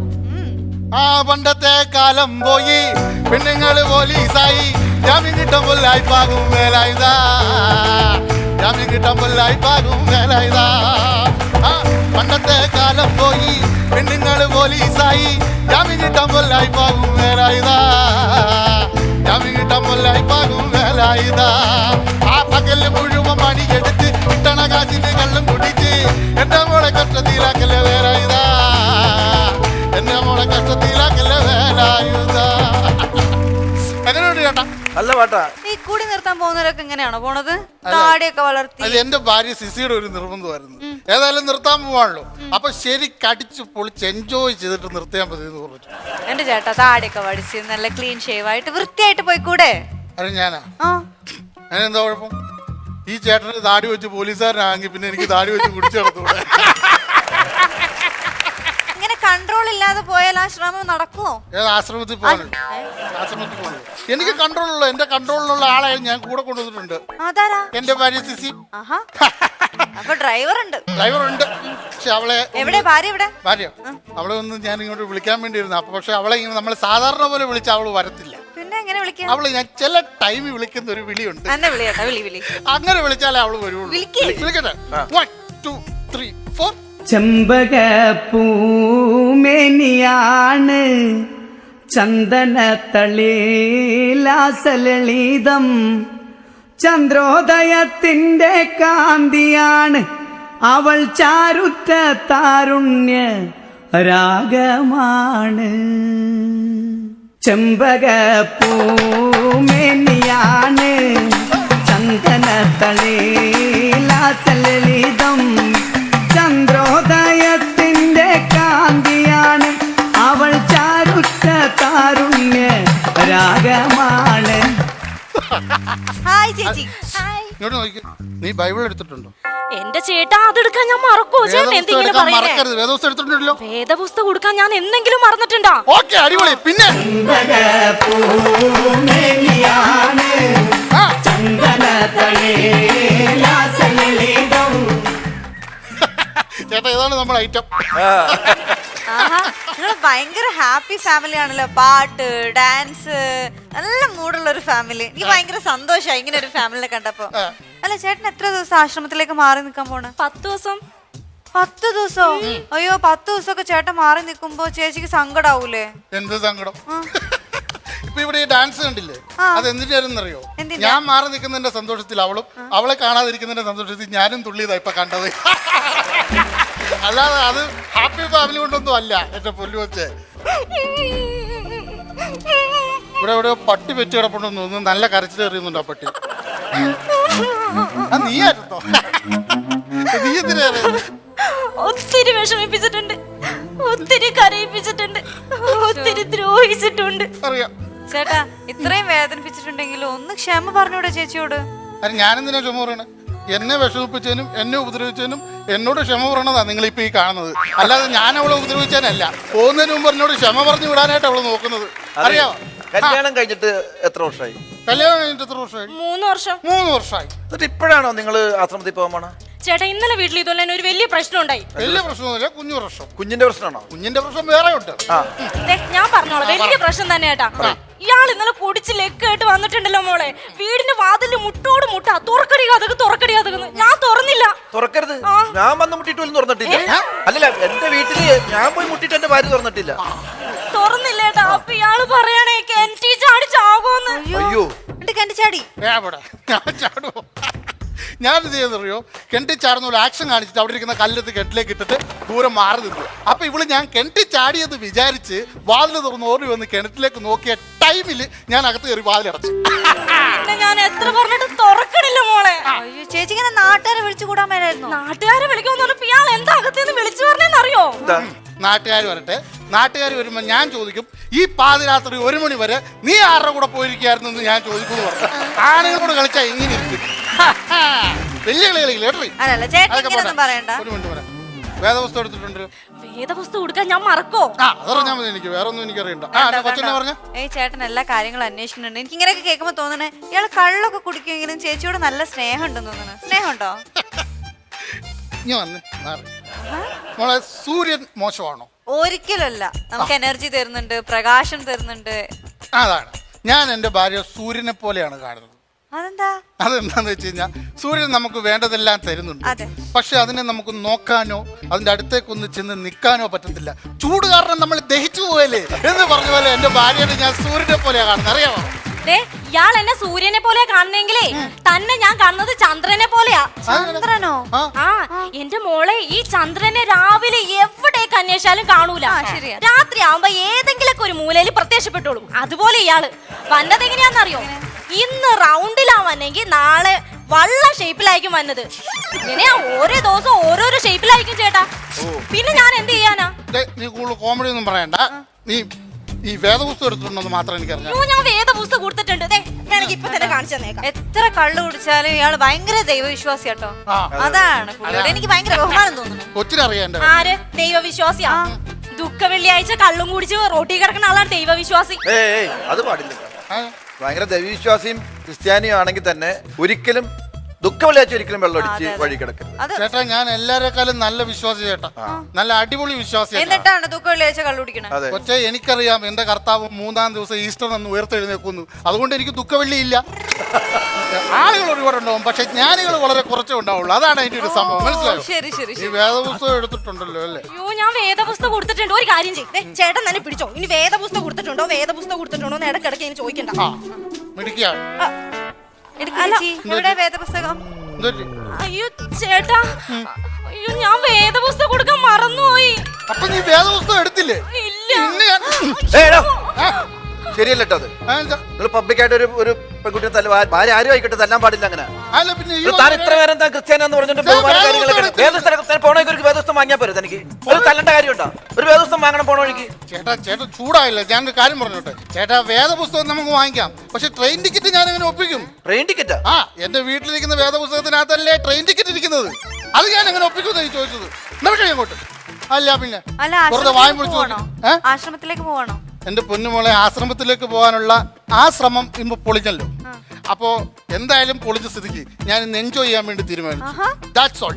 Speaker 5: ആ പണ്ടത്തെ കാലം പോയി, പെണ്ണുങ്ങള് പോലീസായി, ജാമ്യം കിട്ടാൻ കൊല്ലായി പാകും വേലായുധാ, ജാമ്യം കിട്ടാൻ കൊല്ലായി പാകും വേലായുധാ. ആ പണ്ടത്തെ കാലം പോയി, പെണ്ണുങ്ങള് പോലീസായി, ജാമ്യം കിട്ടാൻ കൊല്ലായി പാകും വേലായുധാ, ജാമ്യം കിട്ടാൻ കൊല്ലായി പാകും വേലായുധാ. ആ പകല് മുഴുവൻ പണിയെടുത്ത് കിട്ടണ കാശിന് കള്ളും കുടിച്ച് എന്റെ മോളെ കഷ്ടത്തിലാക്കല്ലേ വേലായുധാ, എന്റെ മോളെ കഷ്ടത്തിലാക്കല്ലേ വേലായുധാ. എങ്ങനെയുണ്ട് ചേട്ടാ?
Speaker 3: നല്ല പാട്ടാ.
Speaker 2: ഈ കൂടി നിർത്താൻ പോകുന്നവരൊക്കെ എങ്ങനെയാണോ പോണത്? താടിയൊക്കെ വളർത്തി.
Speaker 5: അത് എന്റെ ഭാര്യ സിസിയുടെ ഒരു നിർബന്ധമായിരുന്നു. ഏതായാലും നിർത്താൻ പോവാണല്ലോ, അപ്പൊ ശരി കടിച്ച് പൊളിച്ച് എൻജോയ് ചെയ്തിട്ട് നിർത്തിയാൽ മതി എന്ന് പറഞ്ഞു.
Speaker 2: എന്റെ ചേട്ടാ താടിയൊക്കെ വടിച്ച് നല്ല ക്ലീൻ ഷേവ് ആയിട്ട് വൃത്തിയായിട്ട് പോയിക്കൂടെ?
Speaker 5: അത് ഞാനാ?
Speaker 2: ആ
Speaker 5: അതിനെന്താ കുഴപ്പം? ഈ ചേട്ടന് താടി വെച്ച് പോലീസുകാരനാണെങ്കിൽ പിന്നെ എനിക്ക് താടി വെച്ച് കുടിച്ചു നടത്തൂടെ?
Speaker 2: ഇങ്ങനെ കൺട്രോൾ ഇല്ലാതെ പോയാൽ ആ ശ്രമം നടക്കുമോ?
Speaker 5: ഏത് ആശ്രമത്തിൽ പോകാനുണ്ട്? ആശ്രമത്തിൽ പോകാനുണ്ട്. എനിക്ക് കൺട്രോളുള്ള, എന്റെ കൺട്രോളിലുള്ള ആളെ ഞാൻ കൂടെ കൊണ്ടുവന്നിട്ടുണ്ട്.
Speaker 2: അതാരാ?
Speaker 5: എന്റെ ഭാര്യ സിസി.
Speaker 2: ആഹാ, അപ്പൊ ഡ്രൈവർ ഉണ്ട്.
Speaker 5: ഡ്രൈവർ ഉണ്ട്. പക്ഷെ അവളെ
Speaker 2: എവിടെ ഭാര്യ? എവിടെ
Speaker 5: ഭാര്യ? അവളെ ഒന്ന് ഞാൻ ഇങ്ങോട്ട് വിളിക്കാൻ വേണ്ടിയിരുന്നു. അപ്പൊ പക്ഷെ അവളെ ഇങ്ങനെ നമ്മൾ സാധാരണ പോലെ വിളിച്ച അവള് വരത്തില്ല.
Speaker 2: പിന്നെ എങ്ങനെ വിളിക്കാം?
Speaker 5: അവള് ഞാൻ ചില ടൈമിൽ വിളിക്കുന്ന ഒരു വിളിയുണ്ട്.
Speaker 2: എന്നെ വിളിയേട്ടാ, വിളി.
Speaker 5: അങ്ങനെ വിളിച്ചാലേ അവള് വരുള്ളൂ. വിളിക്കട്ടെ? 1 2 3 4.
Speaker 10: ചെമ്പകപ്പൂമേനിയാണ് ചന്ദനത്തളിലാസലളിതം ചന്ദ്രോദയത്തിന്റെ കാന്തിയാണ് അവൾ ചാരുറ്റ താരുണ്യ രാഗമാണ്. ചെമ്പകപ്പൂമേനിയാണ് ചന്ദനത്തളിലാസലളിതം ചന്ദ്രോദയത്തിന്റെ കാന്തിയാണ് അവൾ ചാരുറ്റ താരുണ്യ രാഗമാണ്.
Speaker 2: ഹായ് ചേച്ചി. ഹായ്.
Speaker 5: ഇങ്ങോട്ട് നോക്കി. നീ ബൈബിൾ എടുത്തിട്ടുണ്ടോ?
Speaker 11: എന്റെ ചേട്ടാ അതെടുക്കാൻ ഞാൻ മറക്കോ? ചേട്ടൻ എന്തെങ്കിലും
Speaker 5: മറക്കരുത്. വേദപുസ്തകം എടുത്തിട്ടുണ്ടല്ലോ.
Speaker 11: വേദപുസ്തകം കൊടുക്കാൻ ഞാൻ എന്തെങ്കിലും മറന്നിട്ടുണ്ടോ?
Speaker 5: ഓക്കെ, അടിപൊളി. പിന്നെ ചേട്ടാ ഇതാണ് നമ്മുടെ ഐറ്റം.
Speaker 2: നിങ്ങൾ ഭയങ്കര ഹാപ്പി ഫാമിലി ആണല്ലോ. പാട്ട്, ഡാൻസ്, നല്ല മൂടുള്ള ഒരു ഫാമിലി. എനിക്ക് ഭയങ്കര സന്തോഷമായി ഇങ്ങനെ ഒരു ഫാമിലിനെ കണ്ടപ്പോ. അല്ല ചേട്ടൻ എത്ര ദിവസം ആശ്രമത്തിലേക്ക് മാറി നിൽക്കാൻ പോണ്?
Speaker 11: 10 ദിവസം.
Speaker 2: 10 ദിവസോ? അയ്യോ 10 ദിവസമൊക്കെ ചേട്ടൻ മാറി നിൽക്കുമ്പോ ചേച്ചിക്ക് സങ്കടാവൂലേ?
Speaker 5: എന്ത് സങ്കടം? ഇപ്പൊ ഇവിടെ ഈ ഡാൻസ് കണ്ടില്ലേ, അത് എന്തിനായിരുന്നറിയോ?
Speaker 2: എന്തിനാ?
Speaker 5: ഞാൻ മാറി നിൽക്കുന്നതിന്റെ സന്തോഷത്തിൽ അവളും, അവളെ കാണാതിരിക്കുന്നതിന്റെ സന്തോഷത്തിൽ ഞാനും തുള്ളിയതാ ഇപ്പൊ കണ്ടത്. അല്ലാതെ അത് ഹാപ്പി ഫാമിലി കൊണ്ടൊന്നും അല്ല എന്റെ പൊല്ലു വെച്ചേ. ഇവിടെ എവിടെയോ പട്ടി വെച്ച് കിടപ്പുണ്ടെന്ന് തോന്നുന്നു. നല്ല കരച്ചിൽ എറിയുന്നുണ്ട് ആ പട്ടി. നീ ആയിരുന്നോ? നീ എന്തിനാ?
Speaker 11: ഒത്തിരി വിഷമിപ്പിച്ചിട്ടുണ്ട്, ഒത്തിരി കരയിപ്പിച്ചിട്ടുണ്ട്, ഒത്തിരി ദ്രോഹിച്ചിട്ടുണ്ട്.
Speaker 5: അറിയാം
Speaker 2: ചേട്ടാ ഇത്രയും വേദനിപ്പിച്ചിട്ടുണ്ടെങ്കിലും ഒന്ന് ക്ഷമ പറഞ്ഞൂടെ ചേച്ചിയോട്?
Speaker 5: അത് ഞാനെന്തിനാ ക്ഷമ പറയണേ? എന്നെ വിഷമിപ്പിച്ചതിനും എന്നെ ഉപദ്രവിച്ചതിനും എന്നോട് ക്ഷമ പറയണതാ നിങ്ങളിപ്പോ ഈ കാണുന്നത്. അല്ലാതെ ഞാൻ അവളെ ഉപദ്രവിച്ചാനല്ല. പോകുന്നതിന് മുമ്പ് എന്നോട് ക്ഷമ പറഞ്ഞു വിടാനായിട്ട് അവള് നോക്കുന്നത്. അറിയാമോ?
Speaker 3: കല്യാണം കഴിഞ്ഞിട്ട് എത്ര വർഷമായി?
Speaker 5: കല്യാണം കഴിഞ്ഞിട്ട് എത്ര വർഷമായി?
Speaker 11: 3 വർഷം.
Speaker 5: 3 വർഷമായി.
Speaker 3: എന്നിട്ട് ഇപ്പോഴാണോ നിങ്ങൾ ആശ്രമത്തിൽ പോകാൻ പോണ?
Speaker 11: ചേട്ടാ ഇന്നലെ വീട്ടിൽ ഇതുപോലെ തന്നെ ഒരു വലിയ പ്രശ്നം ഉണ്ടായി.
Speaker 5: വലിയ പ്രശ്നമൊന്നുമില്ല, കുഞ്ഞു പ്രശ്നം.
Speaker 3: കുഞ്ഞിന്റെ പ്രശ്നമാണോ?
Speaker 5: കുഞ്ഞിന്റെ പ്രശ്നം വേറെ ഉണ്ട്.
Speaker 11: ഞാൻ പറഞ്ഞോളാം, വലിയ പ്രശ്നം തന്നെ ചേട്ടാ. ഇയാൾ ഇന്നലെ കുടിച്ച് ലെക്കായിട്ട് വന്നിട്ടുണ്ടല്ലോ മോളെ. വീടിന്റെ വാതില് മുട്ടോട് മുട്ട തുറക്കടി കഥക് തുറക്കടി കഥക്. ഞാൻ തുറന്നില്ല.
Speaker 3: തുറക്കരുത്. ഞാൻ വന്ന് മുട്ടിട്ട് പോലും തുറന്നിട്ടില്ല. അല്ലല്ല എന്റെ വീട്ടില് ഞാൻ പോയി മുട്ടിട്ട് എന്റെ ഭാര്യ തുറന്നിട്ടില്ല.
Speaker 11: തുറന്നില്ല ചേട്ടാ. അപ്പൊ ഇയാള് പറയണേ കിണറ്റി ചാടി ചാകുമെന്ന്.
Speaker 3: അയ്യോ
Speaker 2: കിണറ്റി ചാടി?
Speaker 5: ഞാൻ ചാടുവോ? ഞാനിത് ചെയ്തറിയോ, കിണറ്റി ചാടുന്ന പോലെ ആക്ഷൻ കാണിച്ചിട്ട് അവിടെ ഇരിക്കുന്ന കല്ലെടുത്ത് കെട്ടിലേക്ക് ഇട്ടിട്ട് ദൂരം മാറി നിന്നു. അപ്പൊ ഇവള് ഞാൻ കിണറ്റി ചാടിയെന്ന് വിചാരിച്ച് വാതിൽ തുറന്ന് ഓടി വന്ന് കിണറ്റിലേക്ക് നോക്കിയ ടൈമിൽ ഞാൻ അകത്ത് കയറി വാതിലടച്ചു.
Speaker 11: ഞാൻ എത്ര പറഞ്ഞിട്ട് തുറക്കണില്ല മോളെ.
Speaker 2: അയ്യോ ചേച്ചി ഇങ്ങനെ നാട്ടുകാരെ വിളിച്ചു കൂടാൻ മേലായിരുന്നു?
Speaker 11: നാട്ടുകാരെ വിളിക്കുമെന്ന് പറഞ്ഞപ്പോ ഇയാൾ എന്താ അകത്തേന്ന് വിളിച്ചു പറഞ്ഞെന്നറിയോ?
Speaker 5: നാട്ടുകാർ വരട്ടെ. നാട്ടുകാർ വരുമ്പോ ഞാൻ ചോദിക്കും, ഈ പാതിരാത്രി 1 മണി വരെ നീ ആരുടെ കൂടെ പോയിരിക്കായിരുന്നു ഞാൻ ചോദിക്കുന്നു പറഞ്ഞു. ആണുങ്ങളോട് കളിച്ചാ ഇങ്ങനെ ഇരിക്കും. വലിയ കളി കേട്ടോ.
Speaker 2: അല്ലല്ല ചേട്ടൻ ഇങ്ങനെയൊന്നും പറയണ്ട.
Speaker 5: 1 മിനിറ്റ് വരാം. വേദപുസ്തകം എടുത്തിട്ടുണ്ട്.
Speaker 11: വേദപുസ്തകം കൊടുക്കാൻ ഞാൻ മറക്കോ?
Speaker 5: അതറിഞ്ഞാൽ മതി. എനിക്ക് വേറെ ഒന്നും എനിക്കറിയണ്ട. കൊച്ചെന്നെ പറഞ്ഞ
Speaker 2: ചേട്ടൻ എല്ലാ കാര്യങ്ങളും അന്വേഷിക്കുന്നുണ്ട്. എനിക്ക് ഇങ്ങനെയൊക്കെ കേൾക്കുമ്പോ തോന്നണേ ഇയാള് കള്ളൊക്കെ കുടിക്കുമെങ്കിലും ചേച്ചിയോട് നല്ല സ്നേഹം ഉണ്ടെന്ന് തോന്നണ. സ്നേഹമുണ്ടോ?
Speaker 5: ഇനി വന്ന് മോളെ, സൂര്യൻ മോശമാണോ?
Speaker 2: ഒരിക്കലല്ല. നമുക്ക് എനർജി തരുന്നുണ്ട്, പ്രകാശം തരുന്നുണ്ട്.
Speaker 5: അതാണ്. ഞാൻ എന്റെ ഭാര്യ സൂര്യനെ പോലെയാണ് കാണുന്നത്.
Speaker 2: അതെന്താ?
Speaker 5: അതെന്താന്ന് വെച്ച് കഴിഞ്ഞാൽ സൂര്യൻ നമുക്ക് വേണ്ടതെല്ലാം തരുന്നുണ്ട്. പക്ഷെ അതിനെ നമുക്ക് നോക്കാനോ അതിന്റെ അടുത്തേക്കൊന്ന് ചെന്ന് നിൽക്കാനോ പറ്റത്തില്ല. ചൂട് കാരണം നമ്മൾ ദഹിച്ചു പോയല്ലേ എന്ന് പറഞ്ഞ പോലെ എന്റെ ഭാര്യനെ ഞാൻ സൂര്യനെ പോലെയാ കാണുന്നത്. അറിയാമോ?
Speaker 11: ഇയാൾ എന്നെ സൂര്യനെ പോലെ കാണണെങ്കിലേ തന്നെ ഞാൻ കാണുന്നത് ചന്ദ്രനെ പോലെയാ.
Speaker 2: ചന്ദ്രനോ?
Speaker 11: ആ എന്റെ മോളെ, ഈ ചന്ദ്രനെ രാവിലെ എവിടേക്ക് അന്വേഷിച്ചാലും കാണൂല. രാത്രി ആവുമ്പോ ഏതെങ്കിലൊക്കെ ഒരു മൂലയിൽ പ്രത്യക്ഷപ്പെട്ടോളും. അതുപോലെ ഇയാള് വന്നത് എങ്ങനെയാന്നറിയോ? ഇന്ന് റൗണ്ടിലാവന്നെങ്കിൽ നാളെ വള്ള ഷേപ്പിലായിരിക്കും വന്നത്. ഇങ്ങനെയാ ഓരോ ദിവസം ഓരോരോ ഷേപ്പിലായിരിക്കും ചേട്ടാ. പിന്നെ ഞാൻ എന്ത് ചെയ്യാനാ?
Speaker 5: നീ കൂടുതൽ കോമഡി ഒന്നും പറയണ്ട. നീ ഈ വേദപുസ്തകം എടുത്തിട്ടുണ്ടെന്ന് മാത്രം എനിക്കറിയാം.
Speaker 11: ഞാൻ വേദപുസ്തകം കൊടുത്തിട്ടുണ്ട്. എനിക്ക് ഇപ്പൊ തന്നെ കാണിച്ചു തന്നേക്കാം.
Speaker 2: എത്ര കള്ളു കുടിച്ചാലും ഇയാള് ഭയങ്കര ദൈവവിശ്വാസി കേട്ടോ. അതാണ് പുള്ളിയോട് എനിക്ക് ഭയങ്കര ബഹുമാനം തോന്നുന്നു.
Speaker 5: കൊച്ചിനറിയാം.
Speaker 11: ആര് ദൈവവിശ്വാസിയാ? ദുഃഖ വെള്ളിയാഴ്ച കള്ളും കുടിച്ച് റോട്ടി കിടക്കുന്ന ആളാണ് ദൈവവിശ്വാസി.
Speaker 3: അത് പാടില്ല. ഭയങ്കര ദൈവവിശ്വാസിയും ക്രിസ്ത്യാനിയും ആണെങ്കിൽ തന്നെ ഒരിക്കലും ദുഃഖ വെള്ളിയാഴ്ച ഒരിക്കലും വെള്ളം അടിച്ച് വഴി കിടക്കരുത്.
Speaker 5: ചേട്ടാ ഞാൻ എല്ലാരെക്കാളും നല്ല വിശ്വാസി ചേട്ടാ, നല്ല അടിപൊളി വിശ്വാസി.
Speaker 2: എന്നിട്ടാണ് ദുഃഖ വെള്ളിയാഴ്ച കള്ളു കുടിക്കണത്.
Speaker 5: പക്ഷേ എനിക്കറിയാം എന്റെ കർത്താവ് 3-ാം ദിവസം ഈസ്റ്റർ എന്ന് ഉയർത്തെഴുന്നേക്കുന്നു. അതുകൊണ്ട് എനിക്ക് ദുഃഖവെള്ളി ഇല്ല. ആളുകൾ ഒരുപാടുണ്ടാവും, പക്ഷെ ജ്ഞാനികൾ വളരെ കുറച്ചേ ഉണ്ടാവുള്ളൂ. അതാണ് അതിന്റെ ഒരു സംഭവം. മനസ്സിലായോ?
Speaker 2: ശരി ശരി.
Speaker 5: ഈ വേദപുസ്തകം എടുത്തിട്ടുണ്ടല്ലോ അല്ലേ?
Speaker 11: അയ്യോ ഞാൻ വേദപുസ്തകം കൊടുത്തിട്ടുണ്ട്. ഒരു കാര്യം ചെയ്തേ, ചേട്ടൻ തന്നെ പിടിച്ചോ. ഇനി വേദപുസ്തകം കൊടുത്തിട്ടുണ്ടോ വേദപുസ്തകം കൊടുത്തിട്ടുണ്ടോ എന്ന് ഇടയ്ക്കിടയ്ക്ക് ഇനി ചോദിക്കണ്ട.
Speaker 5: മിടിക്കാ.
Speaker 2: എവിടെ വേദപുസ്തകം?
Speaker 11: അയ്യോ ചേട്ടാ, അയ്യോ ഞാൻ വേദപുസ്തകം കൊടുക്കാൻ മറന്നുപോയി.
Speaker 5: അപ്പൊ നീ വേദപുസ്തകം എടുത്തില്ലേ?
Speaker 11: ഇല്ല.
Speaker 3: ശരിയല്ല കേട്ടോ. അത് നിങ്ങൾ പബ്ലിക്കായിട്ട് ഒരു പെൺകുട്ടിയെ ഭാര്യ ആരും ആയിക്കോട്ടെ തല്ലാൻ പാടില്ല. അങ്ങനെ താൻ ഇത്ര പേരെ എന്താ ക്രിസ്ത്യാനെന്ന് പറഞ്ഞിട്ട് വേദപുസ്തകം വാങ്ങിയാൽ പോരെ? തനിക്ക് ഒരു തല്ലേണ്ട കാര്യമുണ്ടോ? ഒരു വേദപുസ്തകം വാങ്ങണം പോണ വഴിക്ക്.
Speaker 5: ചേട്ടാ ചേട്ടാ ചൂടായില്ല. ഞാൻ ഒരു കാര്യം പറഞ്ഞോട്ടെ ചേട്ടാ, വേദപുസ്തകം നമുക്ക് വാങ്ങിക്കാം, പക്ഷെ ട്രെയിൻ ടിക്കറ്റ് ഞാൻ എങ്ങനെ ഒപ്പിക്കും?
Speaker 3: ട്രെയിൻ ടിക്കറ്റാ?
Speaker 5: ആ, എന്റെ വീട്ടിലിരിക്കുന്ന വേദപുസ്തകത്തിനകത്തല്ലേ ട്രെയിൻ ടിക്കറ്റ് ഇരിക്കുന്നത്. അത് ഞാൻ എങ്ങനെ ഒപ്പിക്കും ഈ ചോദിച്ചത്. നമുക്ക് അങ്ങോട്ട് അല്ല പിന്നെ വെറുതെ വായും പൊളിച്ചു.
Speaker 2: ആശ്രമത്തിലേക്ക് പോവാണോ?
Speaker 5: എന്റെ പൊന്നുമോളെ, ആശ്രമത്തിലേക്ക് പോകാനുള്ള ആ ശ്രമം ഇന്ന് പൊളിഞ്ഞല്ലോ. അപ്പോ എന്തായാലും പൊളിച്ച സ്ഥിതിക്ക് ഞാൻ ഇന്ന് എൻജോയ് ചെയ്യാൻ വേണ്ടി തീരുമാനിച്ചു. That's all.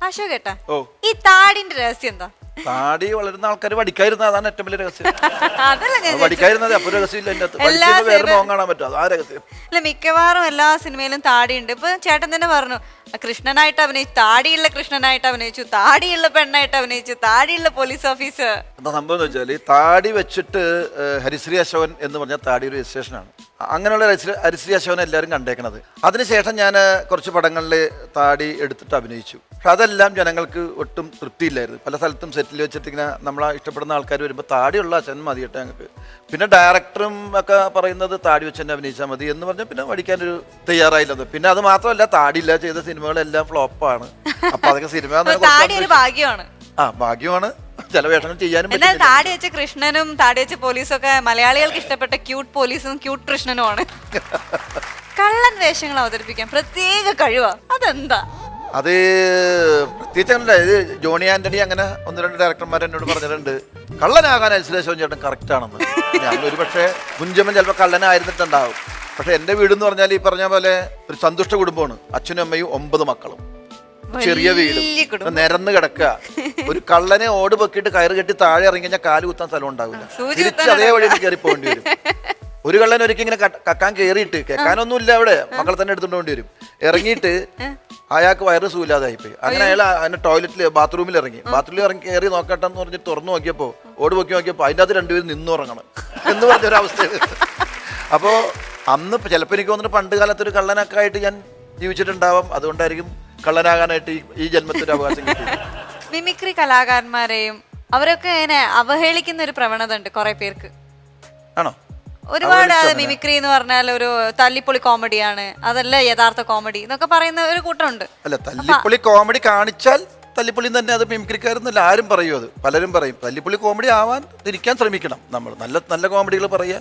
Speaker 2: അശോക് ഏട്ടാ, ഈ താടിന്റെ രഹസ്യം എന്താ?
Speaker 3: താടി വളരുന്ന ആൾക്കാർ വടിക്കായിരുന്ന, അതാണ് ഏറ്റവും വലിയ രഹസ്യം.
Speaker 2: അതല്ല ഞാൻ
Speaker 3: വടിക്കായിരുന്നത് അപ്പൊ രഹസ്യമില്ല. വേറെ മോൻ കാണാൻ പറ്റും, ആ രഹസ്യം.
Speaker 2: അല്ല, മിക്കവാറും എല്ലാ സിനിമയിലും താടിയുണ്ട്. ഇപ്പൊ ചേട്ടൻ തന്നെ പറഞ്ഞു, കൃഷ്ണനായിട്ട് അഭിനയിച്ചു, താടിയുള്ള കൃഷ്ണനായിട്ട് അഭിനയിച്ചു, താടിയുള്ള പെണ്ണായിട്ട് അഭിനയിച്ചു, താടിയുള്ള പോലീസ് ഓഫീസർ.
Speaker 3: എന്താ സംഭവം എന്ന് വെച്ചാൽ, താടി വെച്ചിട്ട് ഹരിശ്രീ അശോകൻ എന്ന് പറഞ്ഞ താടി ഒരു രജിസ്ട്രേഷനാണ്. അങ്ങനെയുള്ള ഹരിശ്രീ അശോകൻ എല്ലാവരും കണ്ടേക്കണത്. അതിനുശേഷം ഞാൻ കുറച്ച് പടങ്ങളിൽ താടി എടുത്തിട്ട് അഭിനയിച്ചു. പക്ഷെ അതെല്ലാം ജനങ്ങൾക്ക് ഒട്ടും തൃപ്തിയില്ലായിരുന്നു. പല സ്ഥലത്തും സെറ്റിൽ വെച്ചിട്ട് ഇങ്ങനെ നമ്മളെ ഇഷ്ടപ്പെടുന്ന ആൾക്കാർ വരുമ്പോൾ താടിയുള്ള അച്ഛൻ മതി കേട്ടോ ഞങ്ങൾക്ക്. പിന്നെ ഡയറക്ടറും ഒക്കെ പറയുന്നത് താടി വെച്ച് തന്നെ അഭിനയിച്ചാൽ മതി എന്ന് പറഞ്ഞാൽ പിന്നെ പഠിക്കാനൊരു തയ്യാറായില്ലത്. പിന്നെ അത് മാത്രമല്ല, താടിയില്ല ചെയ്ത സിനിമകളെല്ലാം ഫ്ലോപ്പാണ്. അപ്പൊ അതൊക്കെ സിനിമ
Speaker 2: ഭാഗ്യമാണ്.
Speaker 3: ആ, ഭാഗ്യമാണ്. ചില വേഷങ്ങൾ ചെയ്യാനും.
Speaker 2: എന്നാൽ താടി വെച്ച കൃഷ്ണനും താടി വെച്ച പോലീസും ഒക്കെ മലയാളികൾക്ക് ഇഷ്ടപ്പെട്ട ക്യൂട്ട് പോലീസും ക്യൂട്ട് കൃഷ്ണനുമാണ്. കള്ളൻ വേഷങ്ങൾ അവതരിപ്പിക്കാൻ പ്രത്യേക കഴിവാ, അതെന്താ?
Speaker 3: അത് പ്രത്യേകിച്ച് അങ്ങനെ ഇത് ജോണി ആന്റണി അങ്ങനെ 1-2 ഡയറക്ടർമാർ എന്നോട് പറഞ്ഞിട്ടുണ്ട് കള്ളനാകാൻ അൽശ്ലേഷം ചേട്ടൻ കറക്റ്റ് ആണെന്ന്. ഞങ്ങൾ ഒരു പക്ഷേ കുഞ്ചമ്മൻ ചിലപ്പോൾ കള്ളനായിരുന്നിട്ടുണ്ടാവും. പക്ഷെ എൻ്റെ വീടെന്ന് പറഞ്ഞാൽ ഈ പറഞ്ഞ പോലെ ഒരു സന്തുഷ്ട കുടുംബമാണ്. അച്ഛനും അമ്മയും 9 മക്കളും, ചെറിയ വീടും, നിരന്ന് കിടക്കുക. ഒരു കള്ളനെ ഓട് പൊക്കിയിട്ട് കയറ് കെട്ടി താഴെ ഇറങ്ങി കഴിഞ്ഞാൽ കാല് കുത്താൻ സ്ഥലം ഉണ്ടാവില്ല. തിരിച്ച് അതേ വഴി കയറി പോകേണ്ടി വരും. ഒരു കള്ളൻ ഒരിക്കൽ ഇങ്ങനെ കക്കാൻ കയറിയിട്ട്, കേൾക്കാനൊന്നുമില്ല അവിടെ, മക്കളെ തന്നെ എടുത്തുകൊണ്ട് പോകേണ്ടി വരും. ഇറങ്ങിയിട്ട് അയാൾക്ക് വയറ് സൂല്ലാതായിപ്പോയി. അങ്ങനെ അയാൾ അതിന്റെ ടോയ്ലറ്റിൽ ബാത്റൂമിൽ ഇറങ്ങി. ബാത്റൂമിൽ ഇറങ്ങി കയറി നോക്കട്ടെ എന്ന് പറഞ്ഞിട്ട് തുറന്നു നോക്കിയപ്പോ, ഓട് പൊക്കി നോക്കിയപ്പോ അതിൻ്റെ അകത്ത് 2 പേരും നിന്നുറങ്ങണം എന്ന് പറഞ്ഞൊരവസ്ഥ. അപ്പോൾ അന്ന് ചിലപ്പോൾ എനിക്ക് തോന്നുന്നു പണ്ട് കാലത്തൊരു കള്ളനൊക്കെ ആയിട്ട് ഞാൻ ജീവിച്ചിട്ടുണ്ടാവാം. അതുകൊണ്ടായിരിക്കും കള്ളനാകാനായിട്ട് ഈ ജന്മത്തിൽ അവകാശം കിട്ടി.
Speaker 2: മിമിക്രി കലാകാരന്മാരെയും അവരൊക്കെ ഇങ്ങനെ അവഹേളിക്കുന്ന ഒരു പ്രവണത ഉണ്ട് കുറെ പേർക്ക്.
Speaker 3: ആണോ?
Speaker 2: ഒരുപാട് മിമിക്രി എന്ന് പറഞ്ഞാൽ ഒരു തല്ലിപ്പൊളി കോമഡിയാണ്, അതല്ല യഥാർത്ഥ കോമഡി എന്നൊക്കെ പറയുന്ന ഒരു കൂട്ടമുണ്ട്.
Speaker 3: അല്ല, തല്ലിപ്പൊളി കോമഡി കാണിച്ചാൽ തല്ലിപ്പൊളി തന്നെ അത് മിമിക്രിക്കാരെന്നല്ല ആരും പറയും. അത് പലരും പറയും. തല്ലിപ്പൊളി കോമഡി ആവാൻ തിരിക്കാൻ ശ്രമിക്കണം നമ്മൾ. നല്ല നല്ല കോമഡികൾ പറയുക,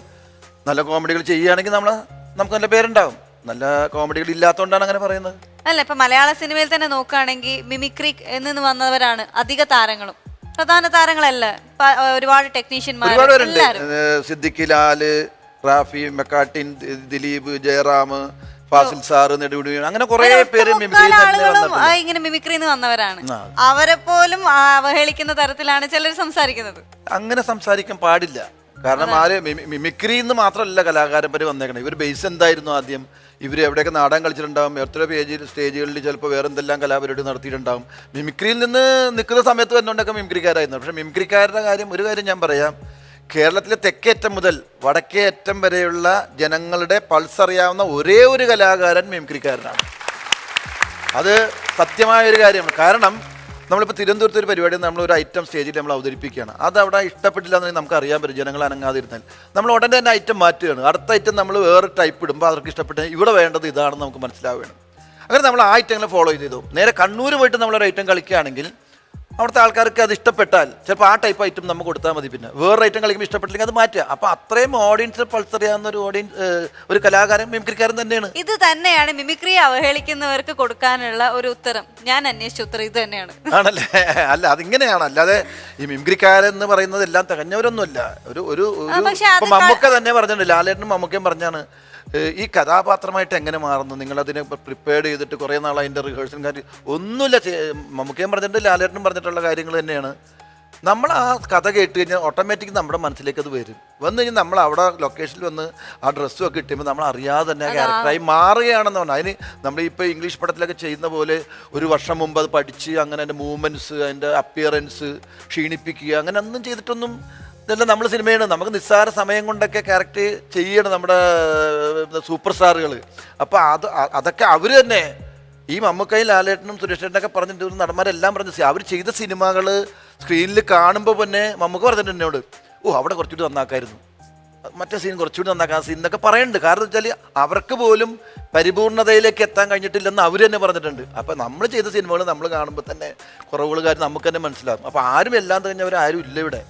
Speaker 3: നല്ല കോമഡികൾ ചെയ്യുകയാണെങ്കിൽ നമുക്ക് നല്ല പേരുണ്ടാവും. നല്ല കോമഡികൾ ഇല്ലാത്തതുകൊണ്ടാണ് അങ്ങനെ പറയുന്നത്.
Speaker 2: അല്ല, ഇപ്പൊ മലയാള സിനിമയിൽ തന്നെ നോക്കുകയാണെങ്കിൽ മിമിക്രി നിന്ന് വന്നവരാണ് അധിക താരങ്ങളും. പ്രധാന താരങ്ങളല്ല, ഒരുപാട് ടെക്നീഷ്യന്മാർ,
Speaker 3: ഒരുപാട് പേരുണ്ട്. സിദ്ദിഖ് ലാല്, റാഫി മെക്കാട്ടിൻ, ദിലീപ്, ജയറാം, ഫാസിൽ സാറ്, നെടുമുടി, അങ്ങനെ കുറെ പേര്
Speaker 2: ഇങ്ങനെ മിമിക്രിന്ന് വന്നവരാണ്. അവരെ പോലും അവഹേളിക്കുന്ന തരത്തിലാണ് ചിലർ സംസാരിക്കുന്നത്.
Speaker 3: അങ്ങനെ സംസാരിക്കാൻ പാടില്ല. കാരണം മിമിക്രി എന്ന് മാത്രമല്ല കലാകാരന്മാർ വന്നേക്കണം. ഇവർ ബേസ് എന്തായിരുന്നു ആദ്യം, ഇവർ എവിടെയൊക്കെ നാടകം കളിച്ചിട്ടുണ്ടാവും, എത്ര സ്റ്റേജുകളിൽ ചിലപ്പോൾ വേറെ എന്തെല്ലാം കലാപരിപാടി നടത്തിയിട്ടുണ്ടാവും. മിമിക്രിയിൽ നിന്ന് നിൽക്കുന്ന സമയത്ത് വന്നുകൊണ്ടൊക്കെ മിമിക്രിക്കാരായിരുന്നു. പക്ഷേ മിമിക്രിക്കാരുടെ ഒരു കാര്യം ഞാൻ പറയാം, കേരളത്തിലെ തെക്കേറ്റം മുതൽ വടക്കേ അറ്റം വരെയുള്ള ജനങ്ങളുടെ പൾസ് അറിയാവുന്ന ഒരേ ഒരു കലാകാരൻ മിമിക്രിക്കാരനാണ്. അത് സത്യമായ ഒരു കാര്യമാണ്. കാരണം നമ്മളിപ്പോൾ തിരുവനന്തപുരത്ത് ഒരു പരിപാടി നമ്മൾ ഒരു ഐറ്റം സ്റ്റേജിൽ നമ്മൾ അവതരിപ്പിക്കുകയാണ്. അത് അവിടെ ഇഷ്ടപ്പെട്ടില്ല എന്നുണ്ടെങ്കിൽ നമുക്ക് അറിയാൻ പറ്റും, ജനങ്ങൾ അനങ്ങാതിരുന്നാൽ നമ്മൾ ഉടനെ തന്നെ ഐറ്റം മാറ്റുകയാണ്. അടുത്ത ഐറ്റം നമ്മൾ വേറെ ടൈപ്പ് ഇടുമ്പോൾ അവർക്ക് ഇഷ്ടപ്പെട്ട ഇവിടെ വേണ്ടത് ഇതാണെന്ന് നമുക്ക് മനസ്സിലാവുകയാണ്. അങ്ങനെ നമ്മൾ ആ ഐറ്റങ്ങളെ ഫോളോ ചെയ്തു. നേരെ കണ്ണൂർ പോയിട്ട് നമ്മളൊരു ഐറ്റം കളിക്കുകയാണെങ്കിൽ അവിടുത്തെ ആൾക്കാർക്ക് അത് ഇഷ്ടപ്പെട്ടാൽ ചിലപ്പോൾ ആ ടൈപ്പ് ഐറ്റം നമുക്ക് കൊടുത്താൽ മതി. പിന്നെ വേറെ ഐറ്റം കളിക്കുമ്പോൾ ഇഷ്ടപ്പെട്ടില്ലെങ്കിൽ അത് മാറ്റുക. അപ്പോൾ അത്രയും ഓഡിയൻസിനെ പൾസറിയാവുന്ന ഒരു ഒരു കലാകാരൻ മിമിക്രിക്കാരൻ തന്നെയാണ്.
Speaker 2: ഇത് തന്നെയാണ് മിമിക്രിയെ അവഹേളിക്കുന്നവർക്ക് കൊടുക്കാനുള്ള ഒരു ഉത്തരം. ഞാൻ അന്വേഷിച്ച ഉത്തരം ഇത് തന്നെയാണ്.
Speaker 3: ആണല്ലേ? അല്ല, അതിങ്ങനെയാണ്. അല്ലാതെ ഈ മിമിക്രിക്കാരൻ എന്ന് പറയുന്നത് എല്ലാം തികഞ്ഞവരൊന്നുമല്ല. ഒരു മമ്മൂക്ക തന്നെ പറഞ്ഞിട്ടുണ്ട്, ലാലേട്ടനും മമ്മൂക്കയും പറഞ്ഞാണ് ഈ കഥാപാത്രമായിട്ട് എങ്ങനെ മാറുന്നു, നിങ്ങളതിനെ പ്രിപ്പയർ ചെയ്തിട്ട് കുറേ നാൾ അതിൻ്റെ റിഹേഴ്സലും കാര്യം ഒന്നുമില്ല. മമ്മൂക്കയും പറഞ്ഞിട്ടുണ്ട്, ലാലേട്ടനും പറഞ്ഞിട്ടുള്ള കാര്യങ്ങൾ തന്നെയാണ്. നമ്മൾ ആ കഥ കേട്ട് കഴിഞ്ഞാൽ ഓട്ടോമാറ്റിക് നമ്മുടെ മനസ്സിലേക്ക് അത് വരും. വന്നു കഴിഞ്ഞാൽ നമ്മൾ അവിടെ ലൊക്കേഷനിൽ വന്ന് ആ ഡ്രസ്സും ഒക്കെ ഇട്ടുമ്പോൾ നമ്മൾ അറിയാതെ തന്നെ ആ ക്യാരക്ടറായി മാറുകയാണെന്ന് പറഞ്ഞാൽ അതിന് നമ്മളിപ്പോൾ ഇംഗ്ലീഷ് പടത്തിലൊക്കെ ചെയ്യുന്ന പോലെ ഒരു വർഷം മുമ്പ് അത് പഠിച്ച് അങ്ങനെ അതിൻ്റെ മൂവ്മെൻറ്റ്സ്, അതിൻ്റെ അപ്പിയറൻസ് ക്ഷീണിപ്പിക്കുക അങ്ങനെ ഒന്നും ചെയ്തിട്ടൊന്നും ഇതെല്ലാം നമ്മൾ സിനിമയാണ്. നമുക്ക് നിസ്സാര സമയം കൊണ്ടൊക്കെ ക്യാരക്ടർ ചെയ്യണം നമ്മുടെ സൂപ്പർ സ്റ്റാറുകൾ. അപ്പോൾ അതൊക്കെ അവർ തന്നെ ഈ മമ്മൂക്കയും ലാലേട്ടനും സുരേഷേട്ടനൊക്കെ പറഞ്ഞിട്ട് നടന്മാരെല്ലാം പറഞ്ഞു അവർ ചെയ്ത സിനിമകൾ സ്ക്രീനിൽ കാണുമ്പോൾ തന്നെ മമ്മൂക്ക പറഞ്ഞിട്ടുണ്ട് എന്നോട്, അവിടെ കുറച്ചുകൂടി നന്നാക്കായിരുന്നു, മറ്റേ സീൻ കുറച്ചുകൂടി നന്നാക്കാൻ സീൻ എന്നൊക്കെ പറയുന്നുണ്ട്. കാരണം വെച്ചാൽ അവർക്ക് പോലും പരിപൂർണതയിലേക്ക് എത്താൻ കഴിഞ്ഞിട്ടില്ലെന്ന് അവർ തന്നെ പറഞ്ഞിട്ടുണ്ട്. അപ്പോൾ നമ്മൾ ചെയ്ത സിനിമകൾ നമ്മൾ കാണുമ്പോൾ തന്നെ കുറവുകൾ കാര്യം നമുക്ക് തന്നെ മനസ്സിലാകും. അപ്പോൾ ആരും എല്ലാം തികഞ്ഞവരാരും ഇല്ല ഇവിടെ.